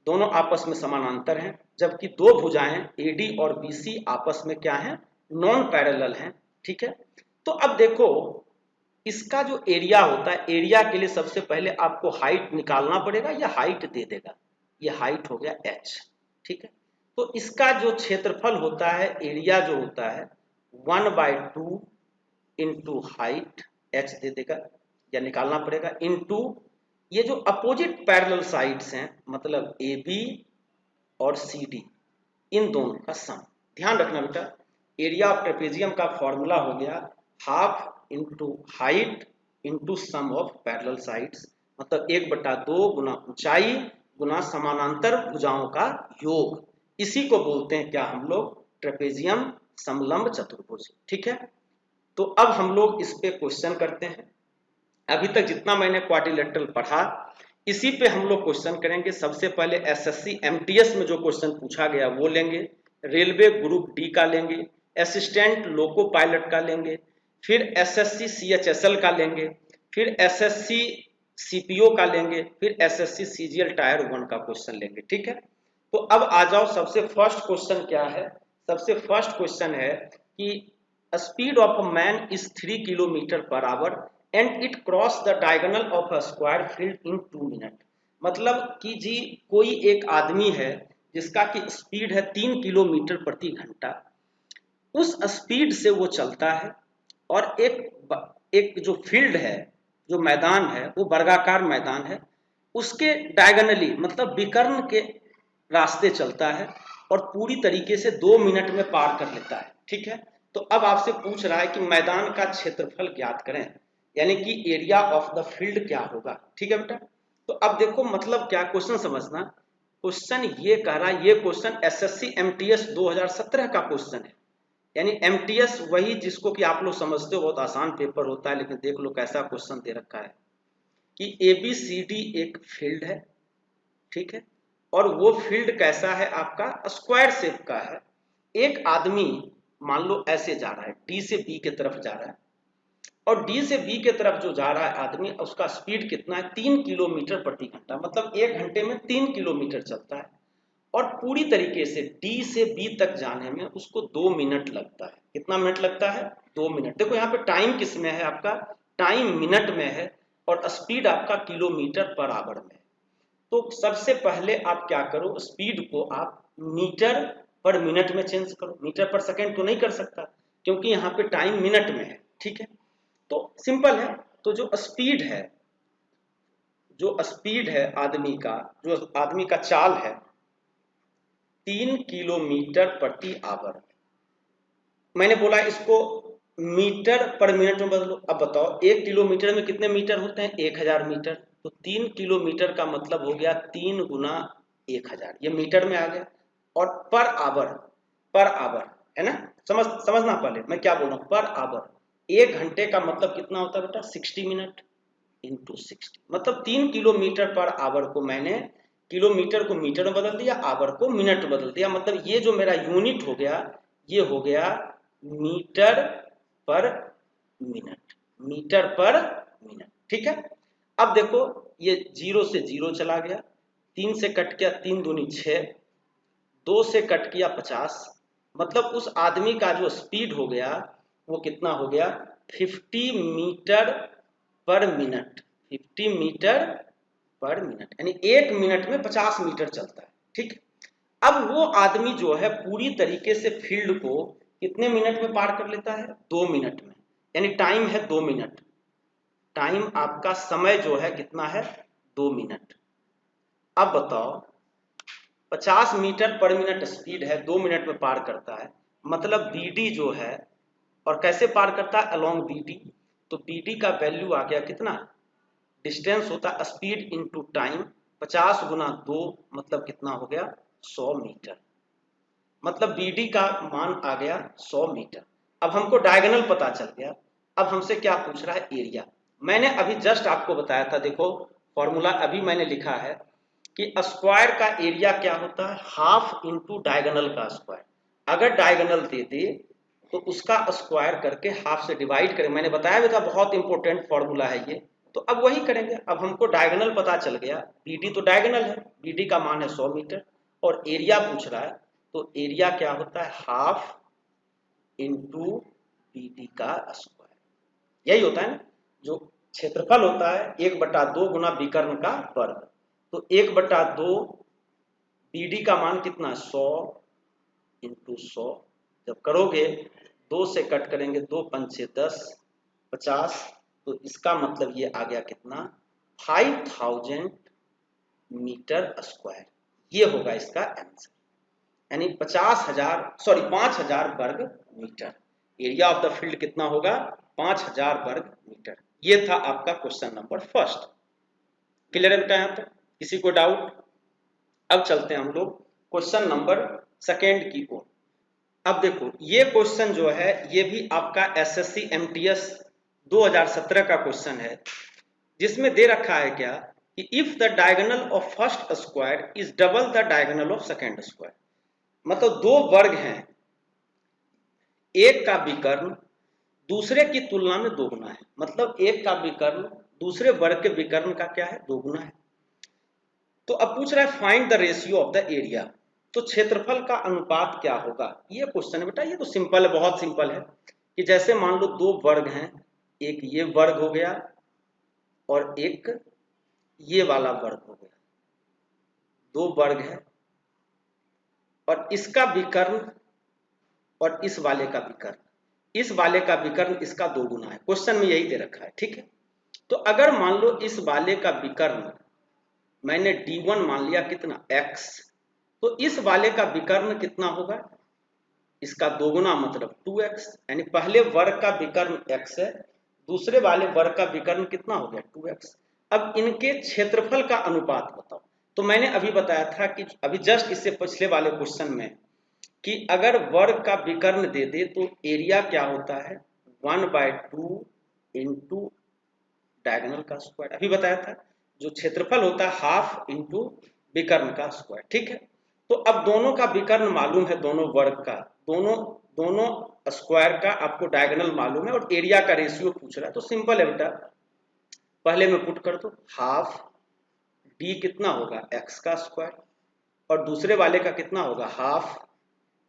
S1: दोनों आपस में समानांतर हैं, जबकि दो भुजाएं ए डी और बी सी आपस में क्या है? नॉन पैरेलल हैं। ठीक है, तो अब देखो इसका जो एरिया होता है, एरिया के लिए सबसे पहले आपको हाइट निकालना पड़ेगा, या हाइट दे देगा, ये हाइट हो गया h। ठीक है, तो इसका जो क्षेत्रफल होता है, एरिया जो होता है 1/2 इंटू हाइट h दे देगा, या निकालना पड़ेगा, इंटू ये जो अपोजिट पैरेलल साइड्स हैं, मतलब ए बी और सी डी, इन दोनों का सम। ध्यान रखना बेटा, एरिया ऑफ ट्रेपेजियम का फॉर्मूला हो गया half into height into sum of parallel sides, मतलब 1/2 गुना ऊंचाई गुना समानांतर भुजाओं का योग। इसी को बोलते हैं क्या हम लोग? ट्रेपेजियम समलंब चतुर्भुज। ठीक है, तो अब हम लोग इस पे क्वेश्चन करते हैं। अभी तक जितना मैंने क्वाड्रिलेटरल पढ़ा, इसी पे हम लोग क्वेश्चन करेंगे। सबसे पहले एसएससी एमटीएस में जो क्वेश्चन पूछा गया वो लेंगे, रेलवे ग्रुप डी का लेंगे, असिस्टेंट लोको पायलट का लेंगे, फिर एसएससी सीएचएसएल का लेंगे, फिर एसएससी सीपीओ का लेंगे, फिर एसएससी सीजीएल टायर 1 का क्वेश्चन लेंगे। ठीक है, तो अब आ जाओ, सबसे फर्स्ट क्वेश्चन क्या है? सबसे फर्स्ट क्वेश्चन है कि speed of a man is 3 kilometre per hour and it cross the diagonal of a square field in 2 minute. मतलब कि जी कोई एक आदमी है जिसका कि स्पीड है 3 किलोमीटर प्रति घंटा, उस स्पीड से वो चलता है और एक जो फील्ड है, जो मैदान है, वो वर्गाकार मैदान है, उसके डायगोनली मतलब विकर्ण के रास्ते चलता है और पूरी तरीके से 2 मिनट में पार कर लेता है। ठीक है, तो अब आपसे पूछ रहा है कि मैदान का क्षेत्रफल ज्ञात करें, यानी कि एरिया ऑफ द फील्ड क्या होगा। ठीक है बेटा, तो अब देखो मतलब क्या, क्वेश्चन समझना। क्वेश्चन ये कह रहा है, ये क्वेश्चन एसएससी एमटीएस 2017 का क्वेश्चन है, यानी एमटीएस वही जिसको कि आप लोग समझते हो बहुत आसान पेपर होता है, लेकिन देख लो कैसा क्वेश्चन दे रखा है कि एबीसीडी एक फील्ड है। ठीक है, और वो फील्ड कैसा है? आपका स्क्वायर शेप का है। एक आदमी मान लो ऐसे जा रहा है, डी से बी की तरफ जा रहा है, और डी से बी की तरफ जो जा रहा है आदमी, उसका स्पीड कितना है? 3 किलोमीटर प्रति घंटा, मतलब 1 घंटे में 3 किलोमीटर चलता है, और पूरी तरीके से डी से बी तक जाने में उसको 2 मिनट लगता है। कितना मिनट लगता है? 2 मिनट। देखो यहाँ पे टाइम किस में है? आपका टाइम मिनट में है, और स्पीड आपका किलोमीटर पर आवर में है। तो सबसे पहले आप क्या करो, स्पीड को आप मीटर पर मिनट में चेंज करो। मीटर पर सेकंड तो नहीं कर सकता, क्योंकि यहाँ पे टाइम मिनट में है। ठीक है, तो सिंपल है। तो जो स्पीड है आदमी का, जो आदमी का चाल है 3 किलोमीटर प्रति आवर। मैंने बोला इसको मीटर पर मिनट में बदलो। अब बताओ 1 किलोमीटर में कितने मीटर होते हैं? 1000 मीटर। तो 3 किलोमीटर का मतलब हो गया 3 गुना 1000, ये मीटर में आ गया। और पर आवर है ना, समझना पहले मैं क्या बोल रहा हूँ। पर आवर 1 घंटे का मतलब कितना होता है बेटा? 60 मिनट इंटू 60, मतलब 3 किलोमीटर पर आवर को मैंने किलोमीटर को मीटर में बदल दिया, आवर को मिनट में बदल दिया। मतलब ये जो मेरा यूनिट हो गया, ये हो गया मीटर पर मिनट, मीटर पर मिनट। ठीक है। अब देखो ये 0 से 0 चला गया, 3 से कट गया 3 दूनी 6, 2 से कट गया 50, मतलब उस आदमी का जो स्पीड हो गया वो कितना हो गया? 50 मीटर पर मिनट। 50 मीटर पर मिनट, यानी 1 मिनट में 50 मीटर चलता है। ठीक। अब वो आदमी जो है पूरी तरीके से फील्ड को कितने मिनट में पार कर लेता है? 2 मिनट में, यानी टाइम है 2 मिनट। टाइम आपका समय जो है कितना है? 2 मिनट। अब बताओ 50 मीटर पर मिनट स्पीड है, 2 मिनट में पार करता है, मतलब बीडी जो है, और कैसे पार करता है? Along BD. तो बीडी का वैल्यू आ गया कितना? डिस्टेंस होता है स्पीड इंटू टाइम, 50 गुना 2 मतलब कितना हो गया? 100 मीटर। मतलब बीडी का मान आ गया 100 मीटर। अब हमको डायगोनल पता चल गया। अब हमसे क्या पूछ रहा है? एरिया। मैंने अभी जस्ट आपको बताया था, देखो फॉर्मूला अभी मैंने लिखा है कि स्क्वायर का एरिया क्या होता है? हाफ इंटू डायगोनल का स्क्वायर। अगर डायगोनल दे दे तो उसका स्क्वायर करके हाफ से डिवाइड करें। मैंने बताया भी था, बहुत इंपॉर्टेंट फॉर्मूला है ये। तो अब वही करेंगे। अब हमको डायगोनल पता चल गया, बीडी तो डायगोनल है, बीडी का मान है 100 मीटर, और एरिया पूछ रहा है। तो एरिया क्या होता है? हाफ इंटू बीडी का स्क्वायर। यही होता है ना, जो क्षेत्रफल होता है 1/2 गुना विकर्ण का वर्ग। तो 1/2 बीडी का मान कितना? 100 इंटू 100। जब करोगे 2 से कट करेंगे, 2 पंचे 10, 50। तो इसका मतलब ये आ गया कितना? 5000 मीटर स्क्वायर। ये होगा इसका आंसर, यानी 5000 वर्ग metre. Area of the field कितना होगा? 5000 वर्ग मीटर। ये था आपका क्वेश्चन नंबर फर्स्ट। क्लियर है बेटा यहाँ तक? किसी को डाउट? अब चलते हैं हम लोग क्वेश्चन नंबर सेकेंड की ओर। अब देखो ये क्वेश्चन जो है ये भी आपका एसएससी एमटीएस 2017 का क्वेश्चन है, जिसमें दे रखा है क्या कि if the diagonal of first square is double the diagonal of second square. मतलब दो वर्ग हैं, एक का विकर्ण दूसरे की तुलना में दोगुना है। मतलब एक का विकर्ण दूसरे वर्ग के विकर्ण का क्या है? दोगुना है। तो अब पूछ रहा है find the ratio of the area. तो क्षेत्रफल का अनुपात क्या होगा? ये क्वेश्चन है बेटा, ये तो सिंपल है, बहुत सिंपल है। कि जैसे मान लो दो वर्ग हैं, एक ये वर्ग हो गया और एक ये वाला वर्ग हो गया। दो वर्ग है और इसका विकर्ण और इस वाले का विकर्ण, इस वाले का विकर्ण इसका दोगुना है। क्वेश्चन में यही दे रखा है। ठीक है। तो अगर मान लो इस वाले का विकर्ण मैंने d1 मान लिया कितना? x, तो इस वाले का विकर्ण कितना होगा? इसका दोगुना मतलब 2x, यानी पहले वर्ग का विकर्ण x है, दूसरे वाले वर्ग का विकर्ण कितना हो गया? 2x। अब इनके क्षेत्रफल का अनुपात बताओ। तो मैंने अभी बताया था कि अभी जस्ट इससे पिछले वाले क्वेश्चन में कि अगर वर्ग का विकर्ण दे दे तो एरिया क्या होता है? 1/2 इंटू डायगोनल का स्क्वायर। अभी बताया था जो क्षेत्रफल होता है हाफ इंटू विकर्ण का स्क्वायर। ठीक है। तो अब दोनों का विकर्ण मालूम है, दोनों वर्ग का, दोनों स्क्वायर का आपको डायगोनल मालूम है, और एरिया का रेशियो पूछ रहा है। तो सिंपल है बेटा, पहले में पुट कर दो, हाफ डी कितना होगा? एक्स का स्क्वायर, और दूसरे वाले का कितना होगा? हाफ,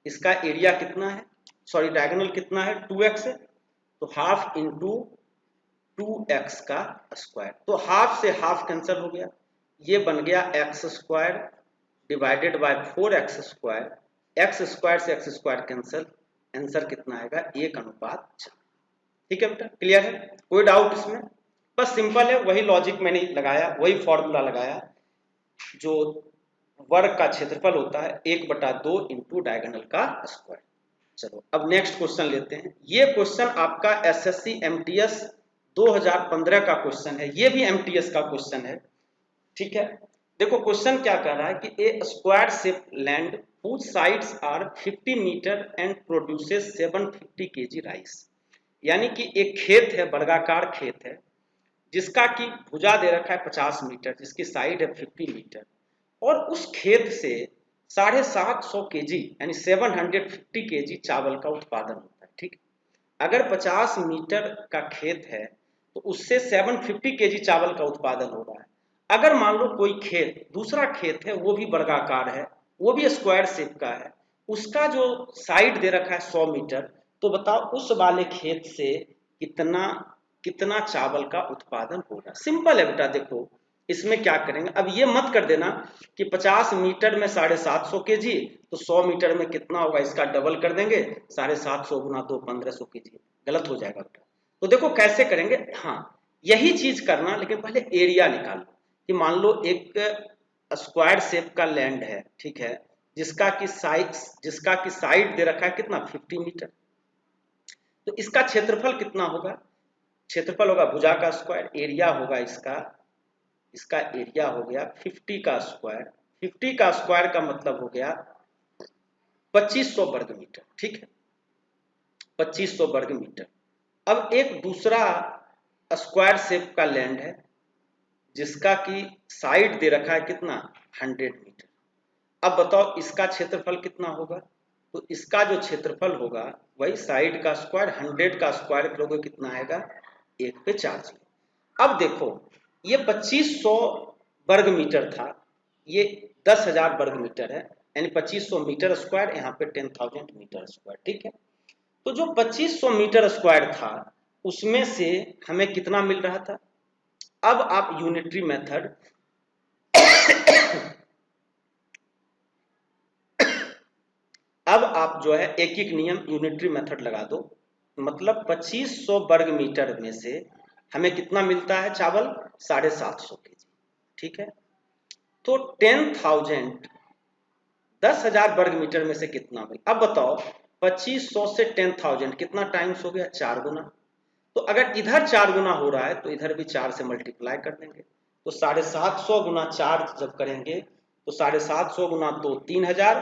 S1: इसका एरिया कितना है? सॉरी डायगोनल कितना है? 2x है, तो हाफ इंटू 2x का स्क्वायर। तो हाफ से हाफ कैंसिल हो गया, ये बन गया x square divided by 4x square. X square से एक्स स्क्वायर कैंसिल, आंसर कितना आएगा? 1/4। ठीक है बेटा, क्लियर है? कोई डाउट इसमें? बस सिंपल है, वही लॉजिक मैंने लगाया, वही फॉर्मूला लगाया। जो वर्ग का क्षेत्रफल होता है 1/2 इंटू डायगोनल का स्क्वायर। चलो अब नेक्स्ट क्वेश्चन लेते हैं। ये क्वेश्चन आपका एसएससी एमटीएस 2015 का क्वेश्चन है, ये भी एमटीएस का क्वेश्चन है, ठीक है। देखो क्वेश्चन क्या कह रहा है कि a square shape land whose sides are 50 metre and produces 750 KG rice. यानी कि एक खेत है, वर्गाकार खेत है, जिसका की भुजा दे रखा है 50 मीटर, जिसकी साइड है 50 मीटर, और उस खेत से 750 केजी यानी 750 केजी चावल का उत्पादन होता है, ठीक। अगर 50 मीटर का खेत है तो उससे 750 केजी चावल का उत्पादन हो रहा है। अगर मान लो कोई खेत, दूसरा खेत है, वो भी वर्गाकार है, वो भी स्क्वायर शेप का है, उसका जो साइड दे रखा है 100 मीटर, तो बताओ उस वाले खेत से कितना कितना चावल का उत्पादन होगा। सिंपल है बेटा, देखो इसमें क्या करेंगे, अब ये मत कर देना कि 50 मीटर में 750 केजी, तो 100 मीटर में कितना होगा, इसका डबल कर देंगे, 750 गुना 2 1500 केजी, गलत हो जाएगा बेटा। तो देखो कैसे करेंगे, हाँ यही चीज करना, लेकिन पहले एरिया निकाल लो कि मान लो एक स्क्वायर शेप का लैंड है, ठीक है, जिसका की साइड दे रखा है कितना 50 मीटर, तो इसका क्षेत्रफल कितना होगा, क्षेत्रफल होगा भुजा का स्क्वायर, एरिया होगा इसका एरिया हो गया 50 का स्क्वायर, 50 का स्क्वायर का मतलब हो गया 2500 वर्ग मीटर, ठीक है, 2500 वर्ग मीटर। अब एक दूसरा स्क्वायर शेप का लैंड है, जिसका की साइड दे रखा है कितना 100 मीटर। अब बताओ इसका क्षेत्रफल कितना होगा, तो इसका जो क्षेत्रफल होगा वही साइड का स्क्वायर, 100 का स्क्वायर करोगे कितना आएगा 1 पे 4। अब देखो ये 2500 वर्ग मीटर था, ये 10,000 वर्ग मीटर है, यानी 2500 मीटर स्क्वायर, यहाँ पे 10,000 मीटर स्क्वायर, ठीक है। तो जो 2500 मीटर स्क्वायर था उसमें से हमें कितना मिल रहा था। अब आप यूनिटरी मेथड अब आप जो है एक एक नियम यूनिटरी मेथड लगा दो, मतलब 2500 वर्ग मीटर में से हमें कितना मिलता है चावल 750 केजी, ठीक है। तो 10,000 वर्ग मीटर में से कितना मिल, अब बताओ 2500 से 10,000 कितना टाइम्स हो गया 4 गुना। तो अगर इधर 4 गुना हो रहा है तो इधर भी 4 से मल्टीप्लाई कर देंगे, तो 750 गुना 4 जब करेंगे तो 750 गुना 2 3,000,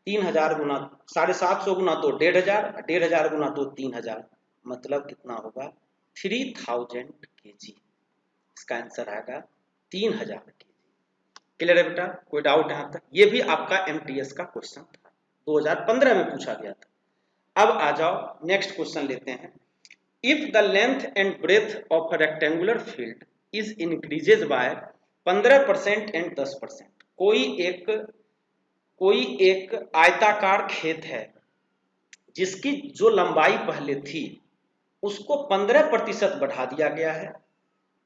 S1: 3,000 गुना 750 गुना 2 1,500, 1,500 गुना 2 3,000, मतलब कितना होगा 3,000 केजी। इसका आंसर आएगा 3,000 केजी। क्लियर है बेटा, कोई डाउट यहाँ तक। ये भी आपका एमटीएस का क्वेश्चन था, 2015 में पूछा गया था। अब आ जाओ नेक्स्ट क्वेश्चन लेते हैं। If the length and breadth of a rectangular field is increases by 15% and 10%, कोई एक आयताकार खेत है जिसकी जो लंबाई पहले थी उसको 15% बढ़ा दिया गया है,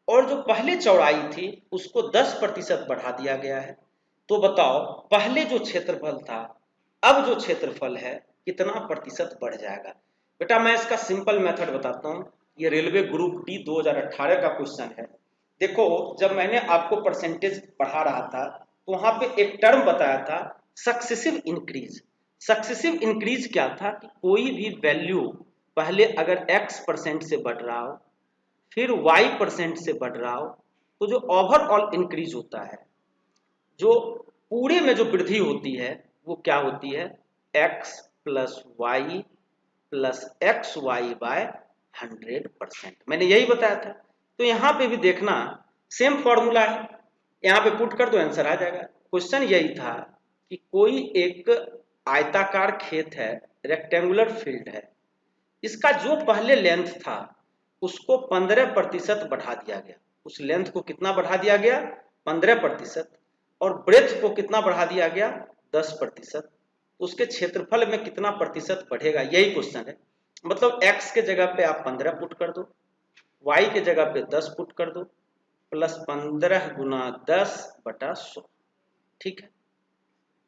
S1: और जो पहले चौड़ाई थी उसको 10% बढ़ा दिया गया है। तो बताओ पहले जो क्षेत्रफल था, अब जो क्षेत्रफल है कितना प्रतिशत बढ़ जाएगा। बेटा मैं इसका सिंपल मेथड बताता हूँ, ये रेलवे ग्रुप डी 2018 का क्वेश्चन है। देखो जब मैंने आपको परसेंटेज पढ़ा रहा था तो वहां पे एक टर्म बताया था सक्सेसिव इंक्रीज। सक्सेसिव इंक्रीज क्या था कि कोई भी वैल्यू पहले अगर x% से बढ़ रहा हो, फिर y% से बढ़ रहा हो, तो जो ओवरऑल इंक्रीज होता है, जो पूरे में जो वृद्धि होती है वो क्या होती है x plus Y plus X Y by 100%। मैंने यही बताया था। तो यहाँ पे भी देखना सेम फॉर्मूला है, यहाँ पे पुट कर दो आंसर आ जाएगा। क्वेश्चन यही था कि कोई एक आयताकार खेत है, रेक्टेंगुलर फील्ड है, इसका जो पहले लेंथ था उसको 15% बढ़ा दिया गया। उस लेंथ को कितना बढ़ा दिया गया 15%, और ब्रेथ को कितना बढ़ा दिया गया 10%। तो उसके क्षेत्रफल में कितना प्रतिशत बढ़ेगा, यही क्वेश्चन है। मतलब x के जगह पे आप 15 पुट कर दो, y के जगह पे 10 पुट कर दो, प्लस 15 गुना 10/100, ठीक है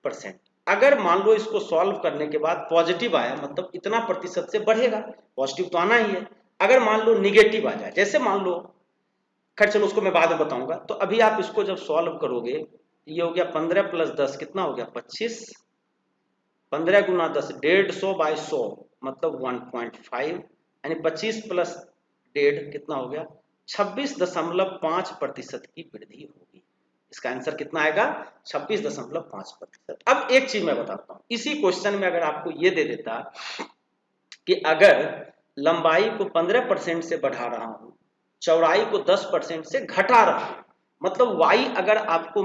S1: परसेंट। अगर मान लो इसको सॉल्व करने के बाद पॉजिटिव आया, मतलब इतना प्रतिशत से बढ़ेगा, पॉजिटिव तो आना ही है। अगर मान लो निगेटिव आ जाए, जैसे मान लो, खैर चलो उसको मैं बाद में बताऊंगा। तो अभी आप इसको जब सॉल्व करोगे, ये हो गया 15 प्लस 10 कितना हो गया 25, 15 गुना 10 150/100, मतलब 1.5, यानी 25 प्लस 1.5 कितना हो गया, 26.5% की वृद्धि होगी। इसका आंसर कितना आएगा, 26.5%। अब एक चीज मैं बताता हूं, इसी क्वेश्चन में अगर आपको ये दे देता कि अगर लंबाई को 15% से बढ़ा रहा हूं, चौड़ाई को 10% से घटा रहा हूं, मतलब y अगर आपको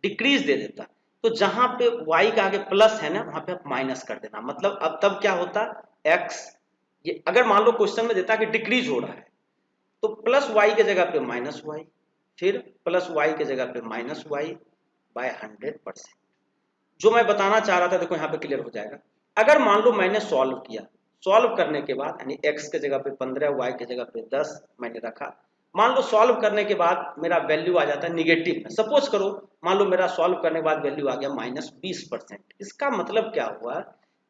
S1: डिक्रीज दे देता, तो जहां पे y का आगे प्लस है ना, वहां पे आप माइनस कर देना। मतलब अब तब क्या होता, x, ये अगर मान लो क्वेश्चन में देता कि डिक्रीज हो रहा है, तो प्लस y के जगह पे माइनस y, फिर प्लस y के जगह पे माइनस y बाय 100%। जो मैं बताना चाह रहा था देखो यहाँ पे क्लियर हो जाएगा। अगर मान लो मैंने सॉल्व किया, सॉल्व करने के बाद यानी x के जगह पे 15, y के जगह पे 10 मैंने रखा, मान लो सॉल्व करने के बाद मेरा वैल्यू आ जाता है निगेटिव में, सपोज करो मान लो मेरा सॉल्व करने के बाद वैल्यू आ गया -20%। इसका मतलब क्या हुआ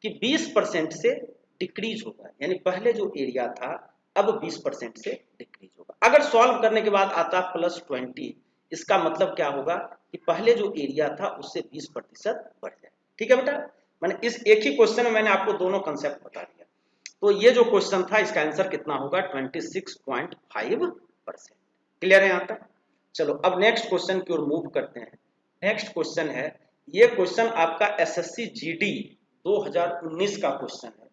S1: कि 20% से डिक्रीज होगा, यानी पहले जो एरिया था अब 20% से डिक्रीज होगा। अगर सॉल्व करने के बाद आता +20, इसका मतलब क्या होगा कि पहले जो एरिया था उससे 20% बढ़ जाए। ठीक है बेटा, मैंने इस एक ही क्वेश्चन में मैंने आपको दोनों कंसेप्ट बता दिया। तो ये जो क्वेश्चन था इसका आंसर कितना होगा, 26.5%। क्लियर है यहाँ तक? चलो अब नेक्स्ट क्वेश्चन की ओर मूव करते हैं। नेक्स्ट क्वेश्चन है, ये क्वेश्चन आपका एसएससी जीडी 2019 का क्वेश्चन है।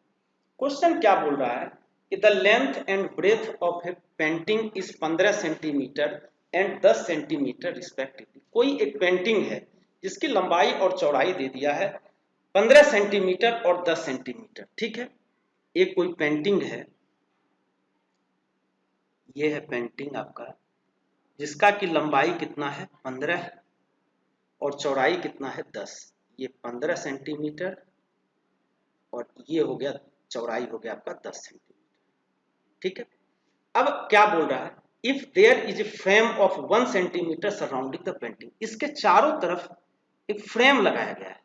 S1: क्वेश्चन क्या बोल रहा है कि the length and breadth of a painting is 15 centimetre and 10 centimetre respectively. कोई एक पेंटिंग है जिसकी लंबाई और चौड़ाई दे दिया है 15 सेंटीमीटर और 10 सेंटीमीटर। ठीक है, एक कोई पेंटिंग है, ये है पेंटिंग आपका, जिसका की लंबाई कितना है 15 और चौड़ाई कितना है 10। ये 15 सेंटीमीटर और ये हो गया चौड़ाई हो गया आपका 10 सेंटीमीटर। ठीक है, अब क्या बोल रहा है, if there is a frame of 1 centimetre surrounding the painting. इसके चारों तरफ एक फ्रेम लगाया गया है,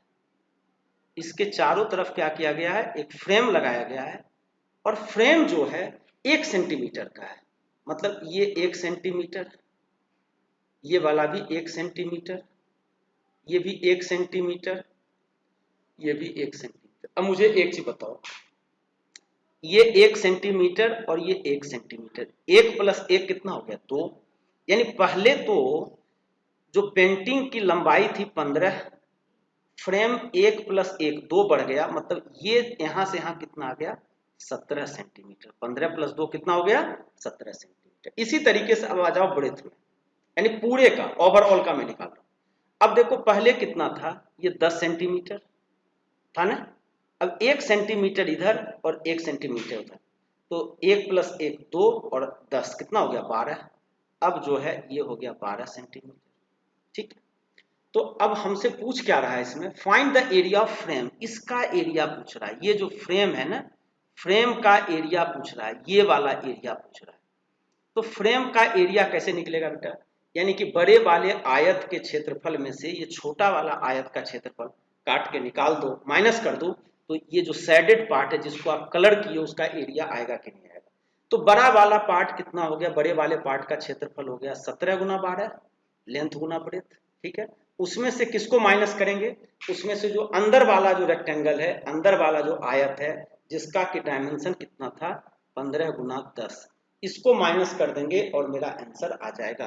S1: इसके चारों तरफ क्या किया गया है, एक फ्रेम लगाया गया है, और फ्रेम जो है 1 सेंटीमीटर का है। मतलब ये 1 सेंटीमीटर, ये वाला भी 1 सेंटीमीटर, ये भी 1 सेंटीमीटर, ये भी 1 सेंटीमीटर। अब मुझे एक चीज बताओ, ये 1 सेंटीमीटर और ये 1 सेंटीमीटर, 1 + 1 कितना हो गया 2। यानी पहले तो जो पेंटिंग की लंबाई थी 15, फ्रेम 1 + 1 2 बढ़ गया, मतलब ये यहां से यहां कितना आ गया 17 सेंटीमीटर। 15 + 2 कितना हो गया 17 सेंटीमीटर। इसी तरीके से अब आ जाओ ब्रेथ में, यानी पूरे का ओवरऑल का मैं निकाल रहा हूं। अब देखो पहले कितना था, ये 10 सेंटीमीटर था ना, अब 1 सेंटीमीटर इधर और 1 सेंटीमीटर उधर, तो 1 + 1 2 और 10 कितना हो गया 12। अब जो है ये हो गया 12 सेंटीमीटर। ठीक है, तो अब हमसे पूछ क्या रहा है इसमें, find the area of frame. इसका एरिया पूछ रहा है, ये जो फ्रेम है ना, फ्रेम का एरिया पूछ रहा है, ये वाला एरिया पूछ रहा है। तो फ्रेम का एरिया कैसे निकलेगा बेटा, यानी कि बड़े वाले आयत के क्षेत्रफल में से ये छोटा वाला आयत का क्षेत्रफल काट के निकाल दो, माइनस कर दो, तो ये जो शेडेड पार्ट है जिसको आप कलर किए उसका एरिया आएगा कि नहीं आएगा। तो बड़ा वाला पार्ट कितना हो गया, बड़े वाले पार्ट का क्षेत्रफल हो गया 17 × 12 लेंथ गुना ब्रेथ। ठीक है, उसमें से किसको माइनस करेंगे, उसमें से जो अंदर वाला जो रेक्टेंगल है, अंदर वाला जो आयत है जिसका की डायमेंशन कितना था 15 × 10, इसको माइनस कर देंगे और मेरा आंसर आ जाएगा।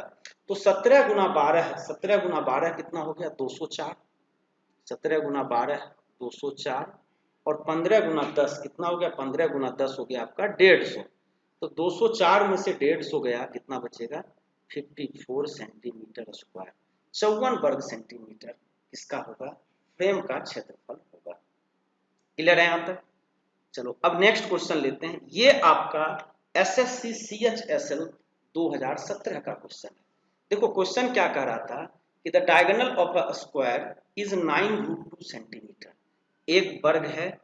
S1: तो 17 × 12, 17 × 12 कितना हो गया 204, 17 × 12 204, और 15 × 10 कितना हो गया, 15 × 10 हो गया आपका 150। तो 204 में से 150 गया, कितना बचेगा 54 सेंटीमीटर स्क्वायर, 54 वर्ग सेंटीमीटर इसका होगा फ्रेम का क्षेत्रफल होगा। क्लियर है यहां तक? चलो अब नेक्स्ट क्वेश्चन लेते हैं। ये आपका एसएससी सीएचएसएल 2017 का क्वेश्चन है। देखो क्वेश्चन क्या कह रहा था कि the diagonal of a square is 9√2 centimetre. एक वर्ग है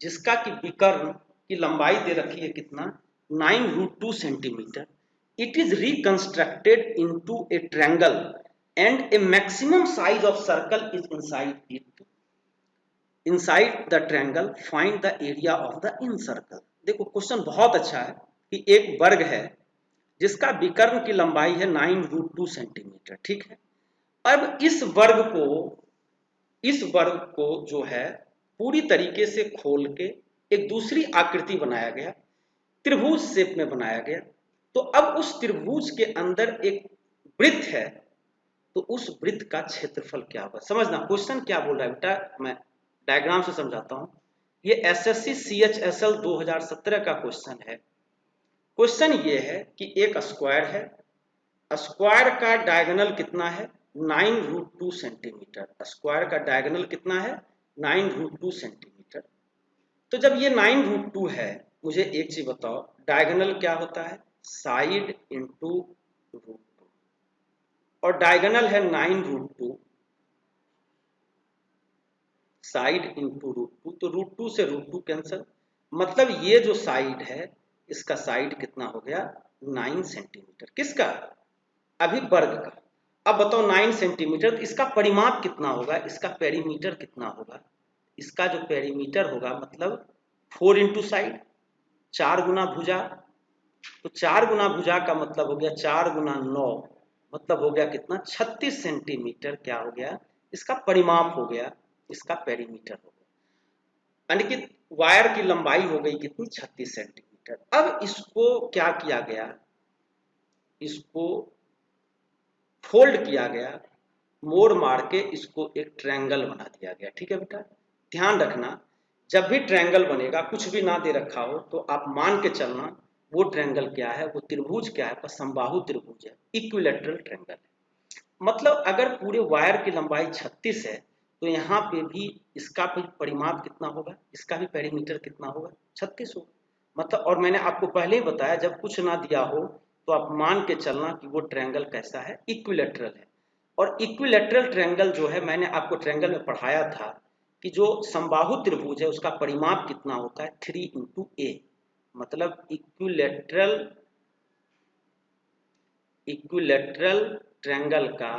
S1: जिसका कि विकर्ण की लंबाई दे रखी है कितना 9√2 centimetre. It is reconstructed into A triangle and A maximum size of circle is inside it. Inside the triangle find the area of the in circle. देखो क्वेश्चन बहुत अच्छा है कि एक वर्ग है जिसका विकर्ण की लंबाई है 9√2 सेंटीमीटर। ठीक है, अब इस वर्ग को जो है पूरी तरीके से खोल के एक दूसरी आकृति बनाया गया, त्रिभुज शेप में बनाया गया। तो अब उस त्रिभुज के अंदर एक वृत्त है, तो उस वृत्त का क्षेत्रफल क्या होगा। समझना क्वेश्चन क्या बोल रहा है बेटा, मैं डायग्राम से समझाता हूं। ये एसएससी CHSL 2017 का क्वेश्चन है। क्वेश्चन ये है कि एक स्क्वायर है, स्क्वायर का डायगोनल कितना है 9√2 सेंटीमीटर। स्क्वायर का डायगोनल कितना है 9√2 सेंटीमीटर। तो जब ये 9√2 है, मुझे एक चीज बताओ, डायगोनल क्या होता है साइड इंटू √2, और डायगोनल है 9√2 साइड इंटू √2, तो √2 से √2 कैंसिल, मतलब ये जो साइड है इसका साइड कितना हो गया 9 सेंटीमीटर। किसका, अभी वर्ग का। अब बताओ 9 सेंटीमीटर, तो इसका परिमाप कितना होगा, इसका पेरीमीटर कितना होगा। इसका जो पेरीमीटर होगा मतलब 4 इंटू साइड, 4 गुना भुजा, तो 4 गुना भुजा का मतलब हो गया 4 गुना 9, मतलब हो गया कितना 36 सेंटीमीटर। क्या हो गया, इसका परिमाप हो गया, इसका पेरीमीटर हो गया, यानी कि वायर की लंबाई हो गई कितनी 36 सेंटीमीटर। अब इसको क्या किया गया, इसको फोल्ड किया गया, मोड़ मार के इसको एक ट्रायंगल बना दिया गया। ठीक है बेटा, ध्यान रखना जब भी ट्रायंगल बनेगा, कुछ भी ना दे रखा हो तो आप मान के चलना वो ट्रायंगल क्या है, वो त्रिभुज क्या है, समबाहु त्रिभुज है, इक्विलैटरल ट्रायंगल है। मतलब अगर पूरे वायर की लंबाई 36 है, तो यहाँ पे भी इसका भी परिमाप कितना होगा, इसका भी पेरीमीटर कितना होगा 36 होगा। मतलब, और मैंने आपको पहले ही बताया जब कुछ ना दिया हो तो आप मान के चलना कि वो ट्रायंगल कैसा है, इक्विलैटरल है। और इक्विलैटरल ट्रायंगल जो है, मैंने आपको ट्रायंगल में पढ़ाया था कि जो समबाहु त्रिभुज है उसका परिमाप कितना होता है 3 इंटू ए। मतलब इक्विलैटरल ट्रायंगल का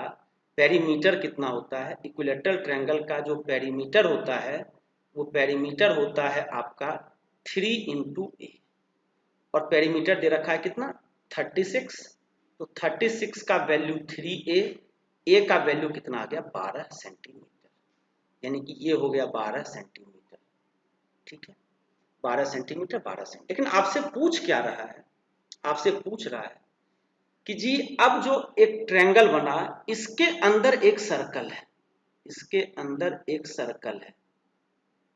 S1: पेरीमीटर कितना होता है, इक्विलैटरल ट्रायंगल का जो पेरीमीटर होता है वो पेरीमीटर होता है आपका 3 इंटू ए, और पेरीमीटर दे रखा है कितना 36। तो 36 का वैल्यू 3a, ए का वैल्यू कितना आ गया 12 सेंटीमीटर, यानी कि ये हो गया 12 सेंटीमीटर। ठीक है, 12 सेंटीमीटर 12 सेंटीमीटर। लेकिन आपसे पूछ क्या रहा है, आपसे पूछ रहा है कि जी अब जो एक ट्रायंगल बना, इसके अंदर एक सर्कल है, इसके अंदर एक सर्कल है।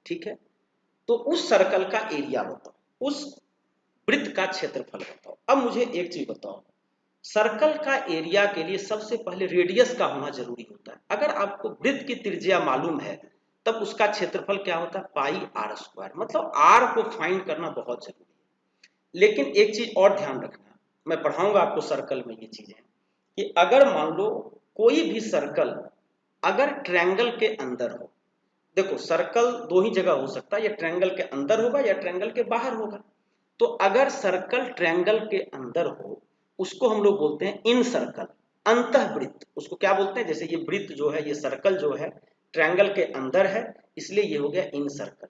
S1: ठीक है, तो उस सर्कल का एरिया बताओ, उस वृत्त का क्षेत्रफल बताओ। अब मुझे एक चीज बताओ, सर्कल का एरिया के लिए सबसे पहले रेडियस का होना जरूरी होता है। अगर आपको वृत्त की त्रिज्या मालूम है तब उसका क्षेत्रफल क्या होता है पाई आर स्क्वायर, मतलब आर को फाइंड करना बहुत जरूरी है। लेकिन एक चीज और ध्यान रखना, मैं पढ़ाऊंगा आपको सर्कल में ये चीजें, कि अगर मान लो कोई भी सर्कल अगर ट्रायंगल के अंदर हो, देखो सर्कल दो ही जगह हो सकता है, या ट्रायंगल के अंदर होगा या ट्रायंगल के बाहर होगा। तो अगर सर्कल ट्रायंगल के अंदर हो, उसको हम लोग बोलते हैं इन सर्कल, अंतःवृत्त। उसको क्या बोलते हैं, जैसे ये वृत्त जो है, ये सर्कल जो है ट्रायंगल के अंदर है, इसलिए ये हो गया इन सर्कल।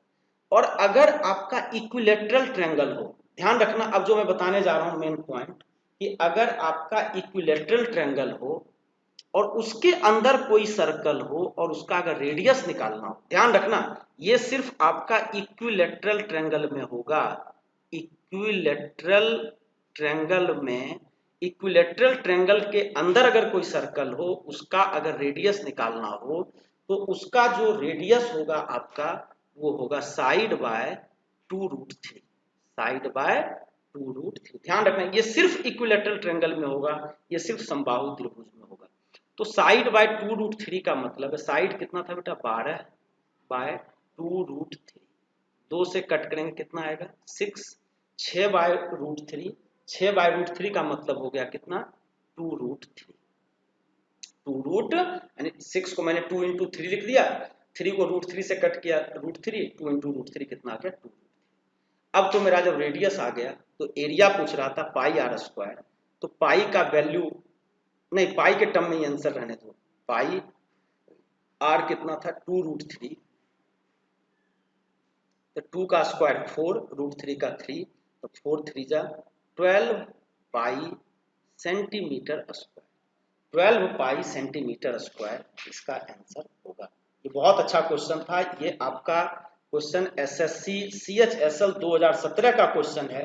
S1: और अगर आपका इक्विलैटरल ट्रायंगल हो, ध्यान रखना अब जो मैं बताने जा रहा हूं मेन पॉइंट, कि अगर आपका इक्विलैटरल ट्रायंगल हो और उसके अंदर कोई सर्कल हो और उसका अगर रेडियस निकालना हो, ध्यान रखना ये सिर्फ आपका इक्विलैटरल ट्रायंगल में होगा। इक्विलैटरल ट्रायंगल में, इक्विलैटरल ट्रायंगल के अंदर अगर कोई सर्कल हो, उसका अगर रेडियस निकालना हो, तो उसका जो रेडियस होगा आपका वो होगा साइड बाय 2√3, साइड बाय 2√3। ध्यान रखना ये सिर्फ इक्विलैटरल ट्रायंगल में होगा, ये सिर्फ समबाहु त्रिभुज में होगा। तो साइड बाय 2√3 का मतलब है, साइड कितना था बेटा 12 बाय 2√3, 2 से कट करेंगे कितना आएगा 6, 6 बाय √3, 6 बाय √3 का मतलब हो गया कितना 2√3, 2 यानी 6 को मैंने 2 इंटू 3 लिख दिया, 3 को √3 से कट किया √3, 2 इंटू √3 कितना आ गया 2। अब तो मेरा जब रेडियस आ गया तो एरिया पूछ रहा था पाई आर स्क्वायर, तो पाई का वैल्यू, नहीं पाई के टर्म में ही आंसर रहने दो, पाई आर कितना था 2√3, तो 2 का स्क्वायर 4, √3 का 3, तो 4 3 जा 12 पाई सेंटीमीटर स्क्वायर, 12 पाई सेंटीमीटर स्क्वायर इसका आंसर होगा। ये बहुत अच्छा क्वेश्चन था, ये आपका क्वेश्चन एसएससी CHSL 2017 का क्वेश्चन है।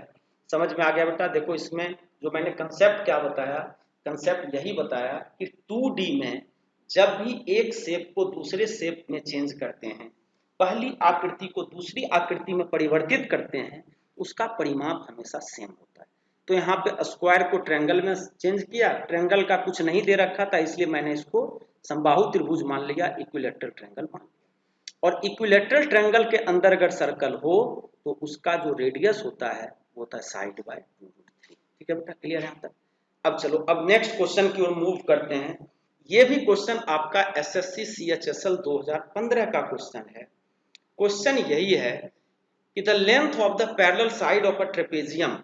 S1: समझ में आ गया बेटा? देखो इसमें जो मैंने कंसेप्ट क्या बताया, कंसेप्ट यही बताया कि 2D में जब भी एक शेप को दूसरे शेप में चेंज करते हैं, पहली आकृति को दूसरी आकृति में परिवर्तित करते हैं, उसका परिमाप हमेशा सेम होता है। तो यहाँ पे स्क्वायर को ट्रायंगल में चेंज किया, ट्रायंगल का कुछ नहीं दे रखा था इसलिए मैंने इसको समबाहु त्रिभुज मान लिया, इक्विलैटरल ट्रायंगल मान लिया। और इक्विलैटरल ट्रायंगल के अंदर अगर सर्कल हो तो उसका जो रेडियस होता है वो होता है साइड बाय 2√3। ठीक है बेटा, क्लियर है यहाँ तक? अब चलो अब नेक्स्ट क्वेश्चन की ओर मूव करते हैं। ये भी क्वेश्चन आपका एसएससी CHSL 2015 का क्वेश्चन है। क्वेश्चन यही है कि the length of the parallel side of a trapezium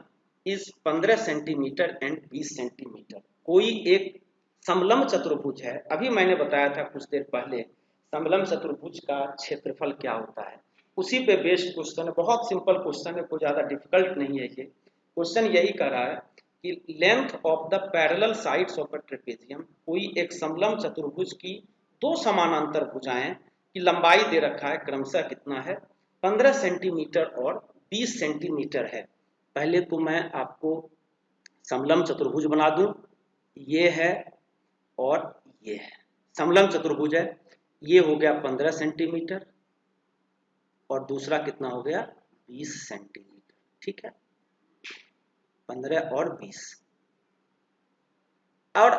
S1: is 15 centimetre and 20 centimetre. कोई एक समलंब चतुर्भुज है। अभी मैंने बताया था कुछ देर पहले समलंब चतुर्भुज का क्षेत्रफल क्या होता है, उसी पे बेस्ड क्वेश्चन है। बहुत सिंपल क्वेश्चन है, कोई ज्यादा डिफिकल्ट नहीं है। ये क्वेश्चन यही कह रहा है कि length of the parallel sides of a trapezium, कोई एक समलंब चतुर्भुज की दो समानांतर भुजाएं की लंबाई दे रखा है, क्रमशः कितना है, 15 सेंटीमीटर और 20 सेंटीमीटर है। पहले तो मैं आपको समलंब चतुर्भुज बना दूं, ये है और ये है। समलंब चतुर्भुज है, ये हो गया 15 सेंटीमीटर और दूसरा कितना हो गया 20 सेंटीमीटर। ठीक है, 15 और 20। और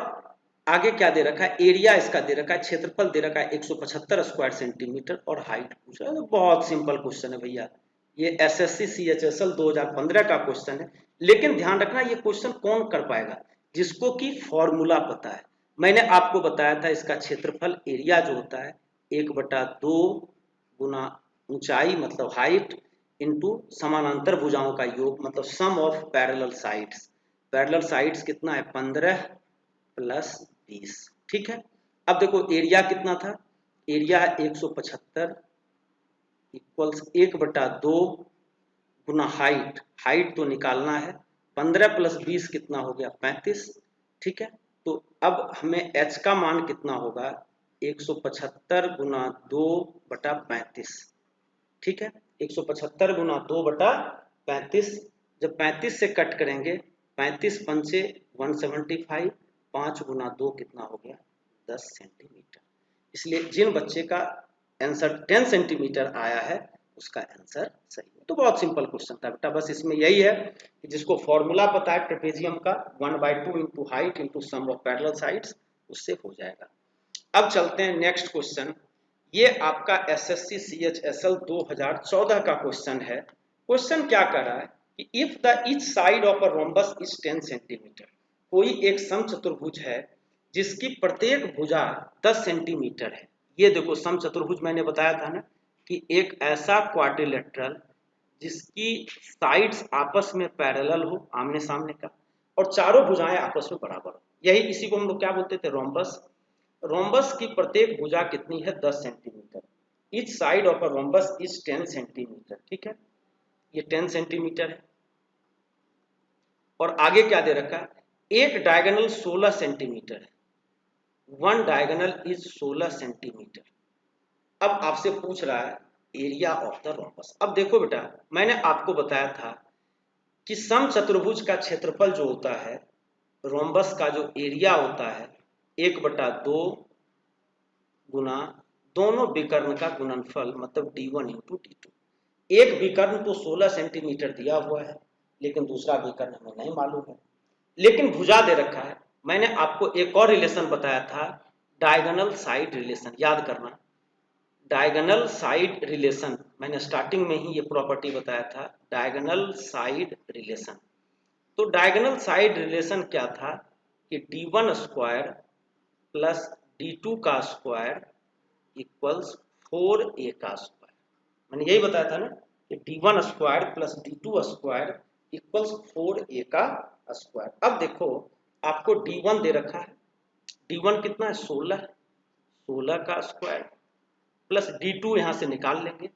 S1: आगे क्या दे रखा है, एरिया इसका दे रखा है, क्षेत्रफल दे रखा है 175 स्क्वायर सेंटीमीटर और हाइट पूछ रहा है। तो बहुत सिंपल क्वेश्चन है भैया, ये एसएससी CHSL 2015 का क्वेश्चन है। लेकिन ध्यान रखना ये क्वेश्चन कौन कर पाएगा, जिसको कि फॉर्मूला पता है। मैंने आपको बताया था इसका क्षेत्रफल एरिया जो होता है 1/2 गुना ऊंचाई मतलब हाइट इंटू समानांतर भुजाओं का योग मतलब sum of parallel sides. Parallel sides कितना है 15 प्लस 20। ठीक है, अब देखो एरिया कितना था, एरिया 175 इक्वल्स 1/2 गुना हाइट, हाइट तो निकालना है, 15 प्लस 20 कितना हो गया 35। ठीक है, तो अब हमें h का मान कितना होगा 175 गुना 2/35। ठीक है, 175 गुना 2/35, जब 35 से कट करेंगे 35 पंचे 175, 5 गुना 2 कितना हो गया 10 सेंटीमीटर। इसलिए जिन बच्चे का आंसर 10 सेंटीमीटर आया है उसका आंसर सही है। तो बहुत सिंपल क्वेश्चन था बेटा, बस इसमें यही है कि जिसको फॉर्मूला पता है ट्रेपेजियम का 1/2 into height into sum of parallel sides, उससे हो जाएगा। अब चलते हैं नेक्स्ट क्वेश्चन। ये आपका एसएससी CHSL 2014 का क्वेश्चन है। क्वेश्चन क्या कर रहा है कि if the each side of a rhombus is 10 centimetre, कोई एक समचतुर्भुज है जिसकी प्रत्येक भुजा 10 सेंटीमीटर है। ये देखो समचतुर्भुज मैंने बताया था ना कि एक ऐसा क्वाड्रिलेटरल जिसकी साइड्स आपस में पैरेलल हो, आमने सामने का, और चारों भुजाएं आपस में बराबर हो, यही इसी को हम लोग क्या बोलते थे रोम्बस। रोम्बस की प्रत्येक भुजा कितनी है 10 centimetre. Each side of a rhombus is 10 centimetre. ठीक है, ये 10 सेंटीमीटर है और आगे क्या दे रखा है, एक डायगोनल 16 सेंटीमीटर है, वन डायगोनल इज 16 सेंटीमीटर। अब आपसे पूछ रहा है एरिया ऑफ द रोम्बस। अब देखो बेटा, मैंने आपको बताया था कि समचतुर्भुज का क्षेत्रफल जो होता है, रोम्बस का जो एरिया होता है 1/2 गुना दोनों विकर्ण का गुणनफल मतलब d1 इंटू d2। एक विकर्ण तो 16 सेंटीमीटर दिया हुआ है लेकिन दूसरा विकर्ण हमें नहीं मालूम है, लेकिन भुजा दे रखा है। मैंने आपको एक और रिलेशन बताया था, डायगोनल साइड रिलेशन, याद करना। डायगोनल साइड रिलेशन मैंने स्टार्टिंग में ही ये प्रॉपर्टी बताया था, डायगोनल साइड रिलेशन। तो डायगोनल साइड रिलेशन क्या था कि d1 स्क्वायर प्लस d2 का स्क्वायर इक्वल्स 4a का स्क्वायर। मैंने यही बताया था ना कि d1 square plus d2 square equals 4a का स्क्वायर। अब देखो आपको d1 दे रखा है, d1 कितना है 16, 16 का स्क्वायर प्लस d2 यहां से निकाल लेंगे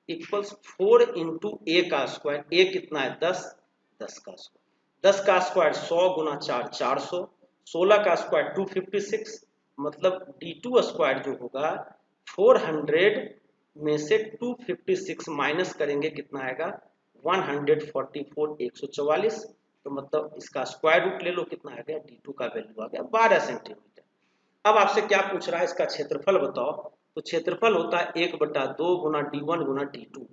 S1: इक्वल्स 4 इंटू ए का स्क्वायर। ए कितना है 10, 10 का स्क्वायर, 10 का स्क्वायर 100 गुना 4 400, 16 का स्क्वायर 256, मतलब d2 स्क्वायर जो होगा 400 में से 256 माइनस करेंगे कितना आएगा 144 144। तो मतलब इसका स्क्वायर रूट ले लो, कितना आ गया D2 का वैल्यू आ गया 12 सेंटीमीटर। अब आपसे क्या पूछ रहा है, इसका क्षेत्रफल बताओ। तो क्षेत्रफल होता है 1/2 गुना D1 गुना D2।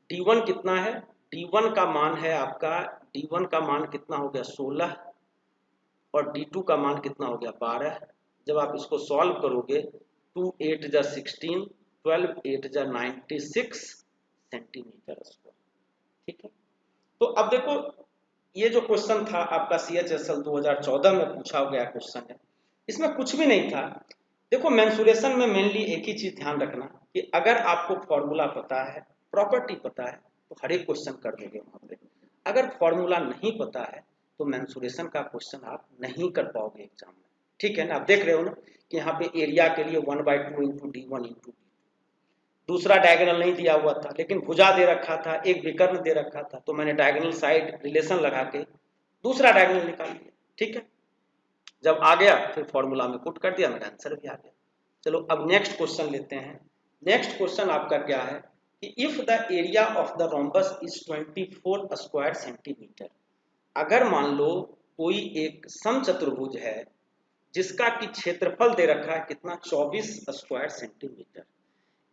S1: D1 कितना है, D1 का मान है आपका, D1 का मान कितना हो गया 16 और D2 का मान कितना हो गया 12। जब आप इसको सॉल्व करोगे 2 8 जा 16, 12 8 जा 96 सेंटीमीटर स्क्वायर। ठीक है, तो अब देखो ये जो क्वेश्चन था आपका CHSL 2014 में पूछा गया क्वेश्चन है, इसमें कुछ भी नहीं था। देखो मेंसुरेशन में मेनली एक ही चीज ध्यान रखना कि अगर आपको फॉर्मूला पता है, प्रॉपर्टी पता है, तो हर एक क्वेश्चन कर दोगे वहां पे। अगर फॉर्मूला नहीं पता है तो मेंसुरेशन का क्वेश्चन आप नहीं कर पाओगे एग्जाम में। ठीक है ना, आप देख रहे हो ना कि यहाँ पे एरिया के लिए 1/2 इंटू D1 इंटू दूसरा डायगोनल नहीं दिया हुआ था, लेकिन भुजा दे रखा था, एक विकर्ण दे रखा था, तो मैंने डायगोनल साइड रिलेशन लगा के दूसरा डायगोनल निकाल दिया। ठीक है, जब आ गया फिर फॉर्मूला में पुट कर दिया, मेरा आंसर भी आ गया। चलो अब नेक्स्ट क्वेश्चन लेते हैं। नेक्स्ट क्वेश्चन आपका क्या है कि if the area of the rhombus is 24 square centimetre. अगर मान लो कोई एक समचतुर्भुज है जिसका कि क्षेत्रफल दे रखा है कितना 24 square centimetre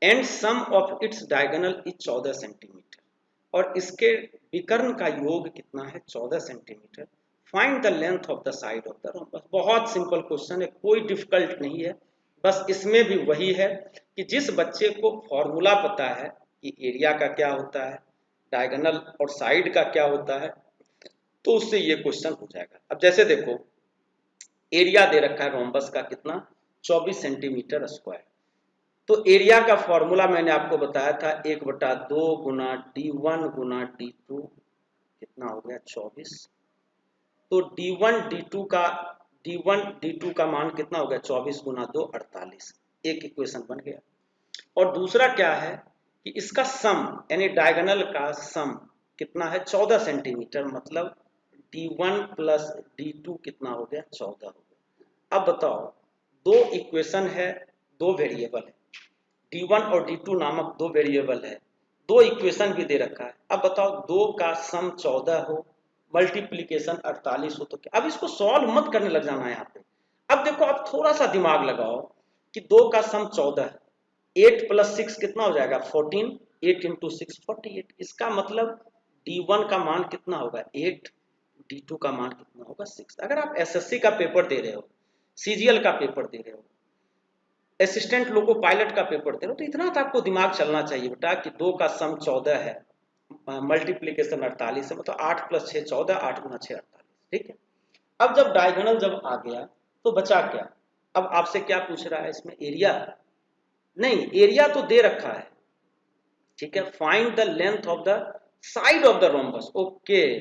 S1: and sum of its diagonal is 14 centimetre, और इसके विकर्ण का योग कितना है 14 centimetre. Find the length of the side of the rhombus. बहुत सिंपल क्वेश्चन है, कोई डिफिकल्ट नहीं है। बस इसमें भी वही है कि जिस बच्चे को फॉर्मूला पता है कि एरिया का क्या होता है, डायगोनल और साइड का क्या होता है, तो उससे ये क्वेश्चन हो जाएगा। अब जैसे देखो एरिया दे रखा है रोम्बस का कितना 24 सेंटीमीटर स्क्वायर। तो एरिया का फॉर्मूला मैंने आपको बताया था 1/2 गुना D1 गुना D2 कितना हो गया 24। तो D1 D2 का मान कितना हो गया 24 गुना 2 48। एक इक्वेशन बन गया। और दूसरा क्या है कि इसका सम यानी डायगोनल का सम कितना है 14 सेंटीमीटर, मतलब D1 प्लस D2 कितना हो गया 14 हो गया। अब बताओ दो इक्वेशन है, दो वेरिएबल है, D1 और D2 नामक दो वेरिएबल है, दो इक्वेशन भी दे रखा है। अब बताओ दो का सम 14 हो, मल्टीप्लीकेशन 48 हो, तो क्या। अब इसको सॉल्व मत करने लग जाना यहाँ पे। अब देखो आप थोड़ा सा दिमाग लगाओ कि दो का सम 14 है, 8 प्लस 6 कितना हो जाएगा 14, 8 इंटू 6 48। इसका मतलब D1 का मान कितना होगा 8, D2 का मान कितना होगा 6। अगर आप SSC का पेपर दे रहे हो, CGL का पेपर दे रहे हो, असिस्टेंट लोको पायलट का पेपर दे रहे हो, तो इतना तो आपको दिमाग चलना चाहिए बेटा कि दो का सम 14 है, मल्टीप्लीकेशन 48 है, मतलब 8 प्लस 6 14, 8 गुना 6 48। ठीक है, अब जब डायगोनल जब आ गया तो बचा क्या। अब आपसे क्या पूछ रहा है इसमें एरिया, नहीं एरिया तो दे रखा है। ठीक है, find the length of the side of the rhombus. Okay,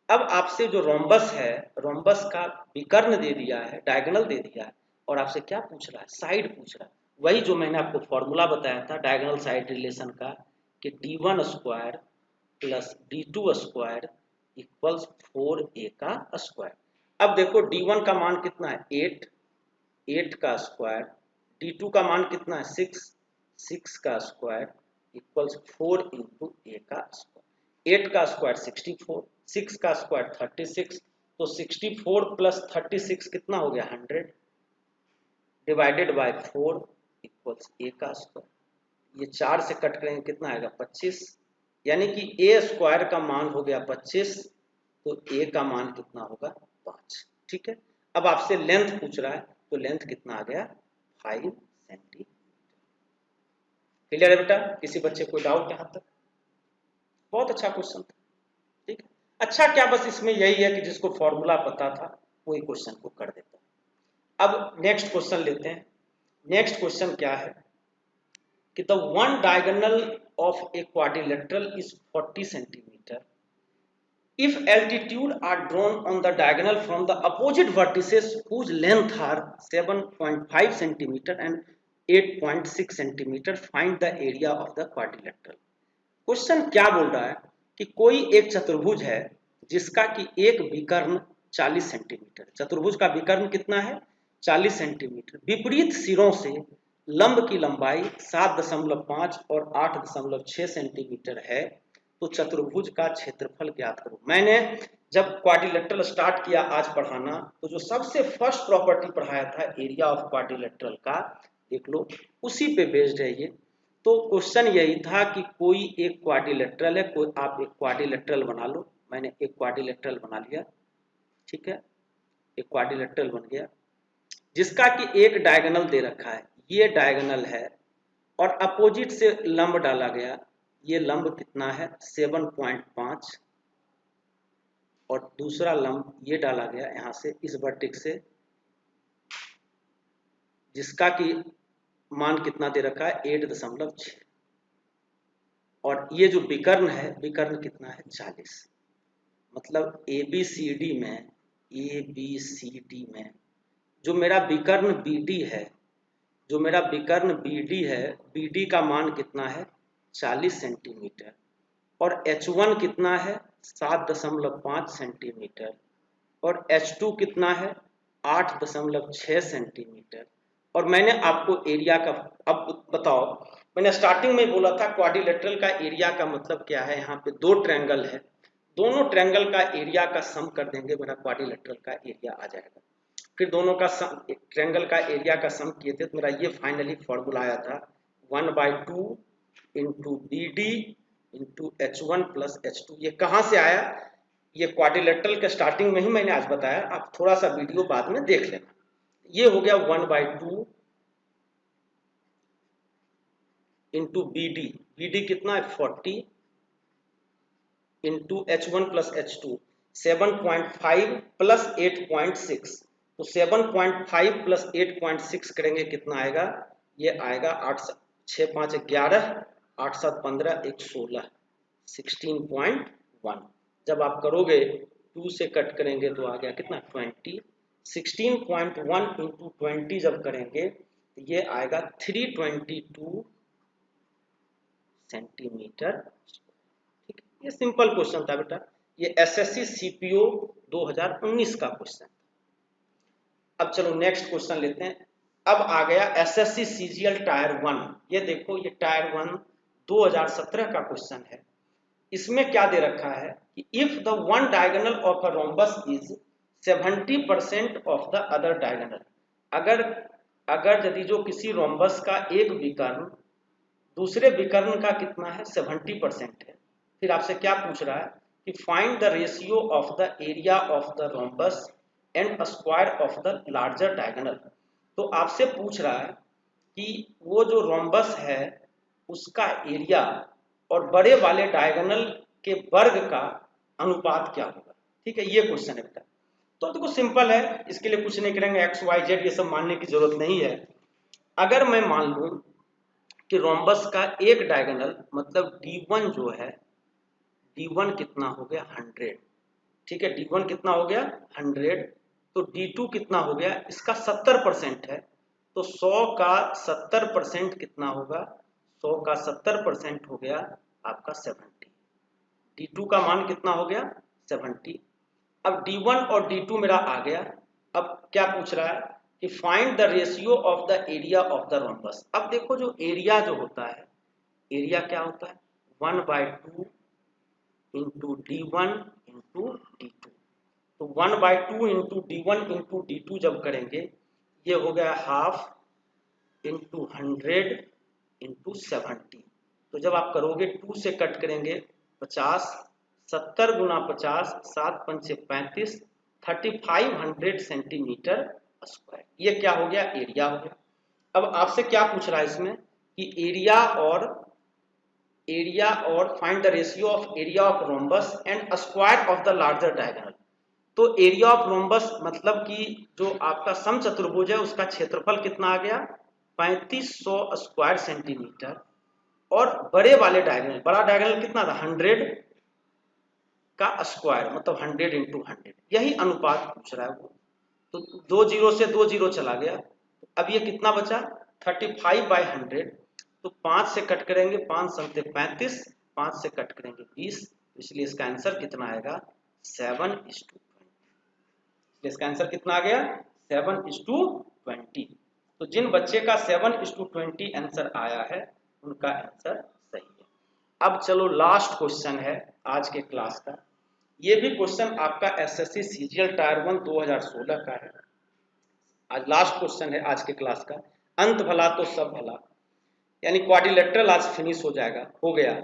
S1: अब आपसे जो रोम्बस है, रोम्बस का विकर्ण दे दिया है, डायगोनल दे दिया है, और आपसे क्या पूछ रहा है साइड पूछ रहा है। वही जो मैंने आपको फॉर्मूला बताया था डायगोनल साइड रिलेशन का कि D1 square plus D2 square equals 4A का स्क्वायर। अब देखो D1 का मान कितना है 8, 8 का स्क्वायर, D2 का मान कितना है 6, 6 का स्क्वायर इक्वल्स 4 इंटू A का स्क्वायर। 8 का स्क्वायर 64, 6 का स्क्वायर 36, तो 64 प्लस 36 कितना हो गया 100 डिवाइडेड बाय 4 इक्वल्स A का स्क्वायर। ये 4 से कट करेंगे कितना आएगा 25, यानी कि A स्क्वायर का मान हो गया 25, तो A का मान कितना होगा 5। ठीक है, अब आपसे लेंथ पूछ रहा है, तो लेंथ कितना आ गया 5 सेंटीमीटर। क्लियर है बेटा, किसी बच्चे को डाउट यहाँ तक। बहुत अच्छा क्वेश्चन था। ठीक है, अच्छा क्या बस इसमें यही है कि जिसको फॉर्मूला पता था वही क्वेश्चन को कर देता। अब नेक्स्ट क्वेश्चन लेते हैं। नेक्स्ट क्वेश्चन क्या है कि the one diagonal of a quadrilateral is 40 centimetre if altitude are drawn on the diagonal from the opposite vertices whose length are 7.5 centimeter and 8.6 centimeter, find the area of the quadrilateral। Question क्या बोल रहा है कि कोई एक चतुर्भुज है जिसका कि एक विकर्ण 40 सेंटीमीटर, चतुर्भुज का विकर्ण कितना है 40 सेंटीमीटर, विपरीत सिरों से लंब की लंबाई 7.5 और 8.6 सेंटीमीटर है, तो चतुर्भुज का क्षेत्रफल ज्ञात करो। मैंने जब क्वाड्रिलेटरल स्टार्ट किया आज पढ़ाना, तो जो सबसे फर्स्ट प्रॉपर्टी पढ़ाया था एरिया ऑफ क्वाड्रिलेटरल का, देख लो, उसी पे बेस्ड है ये। तो क्वेश्चन यही था कि कोई एक क्वाड्रिलेटरल है, कोई आप एक क्वाड्रिलेटरल बना लो। मैंने एक क्वाड्रिलेटरल बना लिया, ठीक है, एक क्वाड्रिलेटरल बन गया जिसका कि एक डायगोनल दे रखा है, ये डायगोनल है, और अपोजिट से लंब डाला गया। ये लंब कितना है 7.5, और दूसरा लंब ये डाला गया यहां से इस वर्टेक्स से, जिसका कि मान कितना दे रखा है 8.6, और ये जो विकर्ण है, विकर्ण कितना है 40। मतलब ABCD में जो मेरा विकर्ण BD है, जो मेरा विकर्ण BD है, BD का मान कितना है 40 सेंटीमीटर, और H1 कितना है 7.5 सेंटीमीटर, और H2 कितना है 8.6 सेंटीमीटर। और मैंने आपको एरिया का, अब बताओ, मैंने स्टार्टिंग में बोला था क्वाड्रिलेटरल का एरिया का मतलब क्या है। यहाँ पे दो ट्रायंगल है, दोनों ट्रायंगल का एरिया का सम कर देंगे, मेरा क्वाड्रिलेटरल का एरिया आ जाएगा। फिर दोनों का सम, ट्रायंगल का एरिया का सम किए थे, तो मेरा ये फाइनली फॉर्मूला आया था 1/2 into BD into H1 plus H2। ये कहाँ से आया, ये क्वाड्रिलेटरल के स्टार्टिंग में ही मैंने आज बताया, आप थोड़ा सा वीडियो बाद में देख लेना। ये हो गया 1/2 इंटू BD कितना है 40 into H1 plus H2 7.5 plus 8.6। तो 7.5 प्लस 8.6 करेंगे कितना आएगा, ये आएगा 8 6 5 11 8 7 15 1 16 16.1। जब आप करोगे 2 से कट करेंगे तो आ गया कितना 20। 16.1 इंटू 20 जब करेंगे तो ये आएगा 322 सेंटीमीटर। ठीक है, ये सिंपल क्वेश्चन था बेटा, ये SSC CPO 2019 का क्वेश्चन। अब चलो नेक्स्ट क्वेश्चन लेते हैं। अब आ गया SSC CGL टायर 1। ये देखो, ये टायर 1 2017 का क्वेश्चन है। इसमें क्या दे रखा है कि if the one diagonal of a rhombus is 70% of the other diagonal, अगर अगर यदि जो किसी रोम्बस का एक विकर्ण दूसरे विकर्ण का कितना है 70% है, फिर आपसे क्या पूछ रहा है कि find the ratio of the area of the rhombus and square of the larger diagonal. तो आपसे पूछ रहा है कि वो जो रोम्बस है उसका एरिया और बड़े वाले डायगोनल के वर्ग का अनुपात क्या होगा। ठीक है, ये क्वेश्चन है बेटा। तो देखो सिंपल है, इसके लिए कुछ नहीं करेंगे, एक्स वाई जेड ये सब मानने की जरूरत नहीं है। अगर मैं मान लूं कि रोम्बस का एक डायगोनल मतलब D1 जो है, D1 कितना हो गया 100। ठीक है, D1 कितना हो गया 100, तो D2 कितना हो गया, इसका 70% है, तो 100 का 70% कितना होगा, 100 का 70% हो गया आपका 70। D2 का मान कितना हो गया 70। अब D1 और D2 मेरा आ गया। अब क्या पूछ रहा है कि find the ratio of the area of the rhombus. अब देखो जो एरिया जो होता है, एरिया क्या होता है 1/2 इंटू D1 इंटू D2। तो 1/2 इंटू D1 इंटू D2 जब करेंगे, ये हो गया हाफ इंटू 100 इंटू 70। तो जब आप करोगे 2 से कट करेंगे 50, 70 गुना 50 7 पंचे 35, 3500 सेंटीमीटर स्क्वायर। ये क्या हो गया एरिया हो गया। अब आपसे क्या पूछ रहा है इसमें कि एरिया और find the ratio of area of rhombus and square of the larger diagonal. तो एरिया ऑफ रोम्बस मतलब कि जो आपका समचतुर्भुज है उसका क्षेत्रफल कितना आ गया 3500 स्क्वायर सेंटीमीटर, और बड़े वाले डायगोनल, बड़ा डायगोनल कितना था 100 का स्क्वायर मतलब 100 इंटू 100, यही अनुपात पूछ रहा है वो। तो 2 जीरो से 2 जीरो चला गया, अब ये कितना बचा 35/100। तो 5 से कट करेंगे 5 समते 35, 5 से कट करेंगे 20, इसलिए इसका आंसर कितना आएगा 7:20। इसका आंसर कितना आ गया 7:20। तो जिन बच्चे का 7:20 आंसर आया है उनका आंसर सही है। अब चलो लास्ट क्वेश्चन है आज के क्लास का। ये भी क्वेश्चन आपका एसएससी सीजीएल टायर 1 2016 का है। आज लास्ट क्वेश्चन है आज के क्लास का। अंत भला तो सब भला, यानी क्वाड्रिलेटरल आज फिनिश हो जाएगा, हो गया।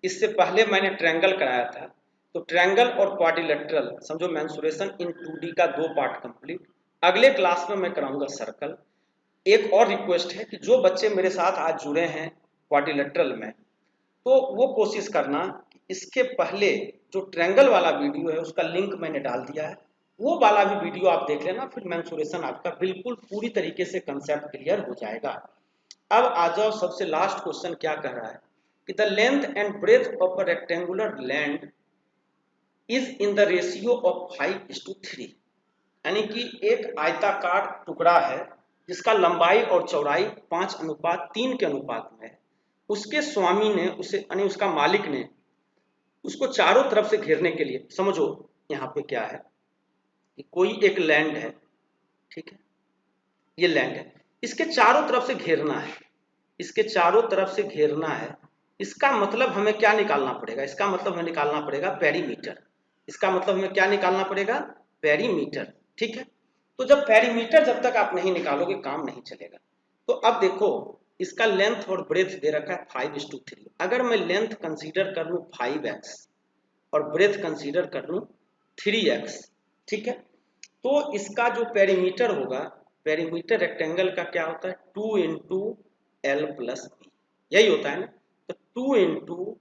S1: इससे पहले मैंने ट्रायंगल कराया था, तो ट्रायंगल और क्वाड्रिलेटरल समझो मेंसुरेशन इन 2D का 2 पार्ट कंप्लीट। अगले क्लास में मैं कराऊंगा सर्कल। एक और रिक्वेस्ट है कि जो बच्चे मेरे साथ आज जुड़े हैं क्वाड्रिलेटरल में, तो वो कोशिश करना कि इसके पहले जो ट्रायंगल वाला वीडियो है उसका लिंक मैंने डाल दिया है, वो वाला भी वीडियो आप देख लेना, फिर मेंसुरेशन आपका बिल्कुल पूरी तरीके से कंसेप्ट क्लियर हो जाएगा। अब आ जाओ, सबसे लास्ट क्वेश्चन क्या कह रहा है कि the length and breadth of a rectangular land is in the ratio of 5:3, यानी कि एक आयताकार टुकड़ा है जिसका लंबाई और चौड़ाई 5:3 के अनुपात में है। उसके स्वामी ने उसे, यानी उसका मालिक ने उसको चारों तरफ से घेरने के लिए, समझो यहाँ पे क्या है कि कोई एक लैंड है, ठीक है, ये लैंड है, इसके चारों तरफ से घेरना है, इसके चारों तरफ से घेरना है। इसका मतलब हमें क्या निकालना पड़ेगा? इसका मतलब हमें निकालना पड़ेगा पेरीमीटर। इसका मतलब हमें क्या निकालना पड़ेगा? पेरीमीटर, ठीक है। तो जब पेरीमीटर जब तक आप नहीं निकालोगे काम नहीं चलेगा। तो अब देखो, इसका लेंथ और ब्रेथ दे रखा है 5:3। अगर मैं लेंथ कंसीडर कर लूँ 5x और ब्रेथ कंसीडर कर लूँ 3x, ठीक है, तो इसका जो पेरीमीटर होगा, पेरीमीटर रेक्टेंगल का क्या होता है? 2 इंटू एल प्लस बी, यही होता है ना। तो 2 इंटू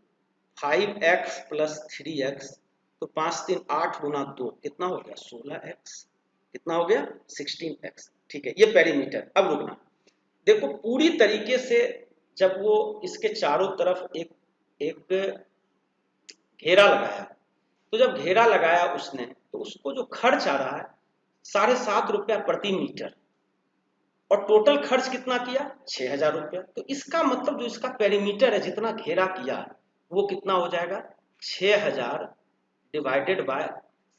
S1: 5x प्लस 3x, तो 5 3 8 गुना 2 कितना हो गया? 16x। कितना हो गया? 16x, ठीक है, ये पेरीमीटर। अब रुकना, देखो पूरी तरीके से जब वो इसके चारों तरफ एक एक घेरा लगाया, तो जब घेरा लगाया उसने, तो उसको जो खर्च आ रहा है 7.5 रुपया प्रति मीटर, और टोटल खर्च कितना किया? 6,000 रुपया। तो इसका मतलब जो इसका पेरीमीटर है, जितना घेरा किया, वो कितना हो जाएगा? 6,000 डिवाइडेड बाय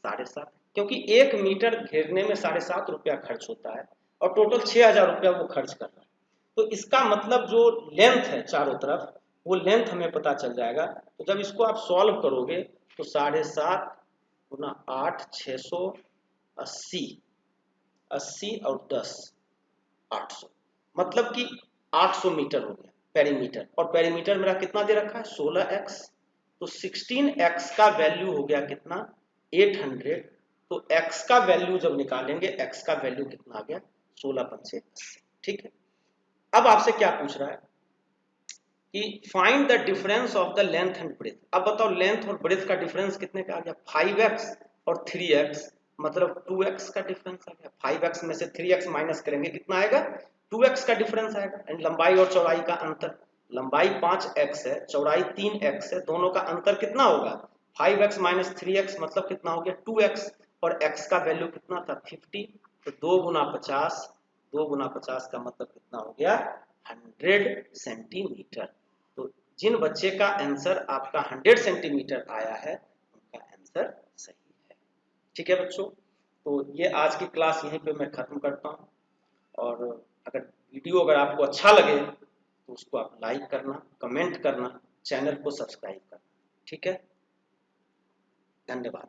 S1: 7.5, क्योंकि 1 मीटर घेरने में 7.5 रुपया खर्च होता है और टोटल 6,000 रुपया वो खर्च कर रहा है। तो इसका मतलब जो लेंथ है चारों तरफ, वो लेंथ हमें पता चल जाएगा। तो जब इसको आप सॉल्व करोगे तो 7.5 गुना 8 680, 80 और 10 800, मतलब कि 800 मीटर हो गया पेरीमीटर। और पेरीमीटर मेरा कितना दे रखा है? 16x। तो 16x का वैल्यू हो गया कितना? 800। तो x का वैल्यू जब निकालेंगे, x का वैल्यू कितना आ गया? 16×5 80, ठीक है। अब आपसे क्या पूछ रहा है कि find the difference of the length and breadth. अब बताओ लेंथ और ब्रेथ का डिफरेंस कितने का आ गया? 5x और 3x, मतलब 2x का डिफरेंस आ गया। 5x में से 3x माइनस करेंगे, कितना आएगा? 2x का डिफरेंस आएगा। एंड लंबाई और चौड़ाई का अंतर, लंबाई 5x है, चौड़ाई 3x है, दोनों का अंतर कितना होगा? 5x माइनस 3x, मतलब कितना हो गया? 2x। और x का वैल्यू कितना था? 50। तो 2 गुना 50, 2 गुना 50 का मतलब कितना हो गया? 100 सेंटीमीटर। तो जिन बच्चे का आंसर आपका 100 सेंटीमीटर आया है उनका आंसर सही है, ठीक है बच्चों। तो ये आज की क्लास यहीं पे मैं खत्म करता हूँ। और अगर आपको अच्छा लगे तो उसको आप लाइक करना, कमेंट करना, चैनल को सब्सक्राइब करना, ठीक है। धन्यवाद।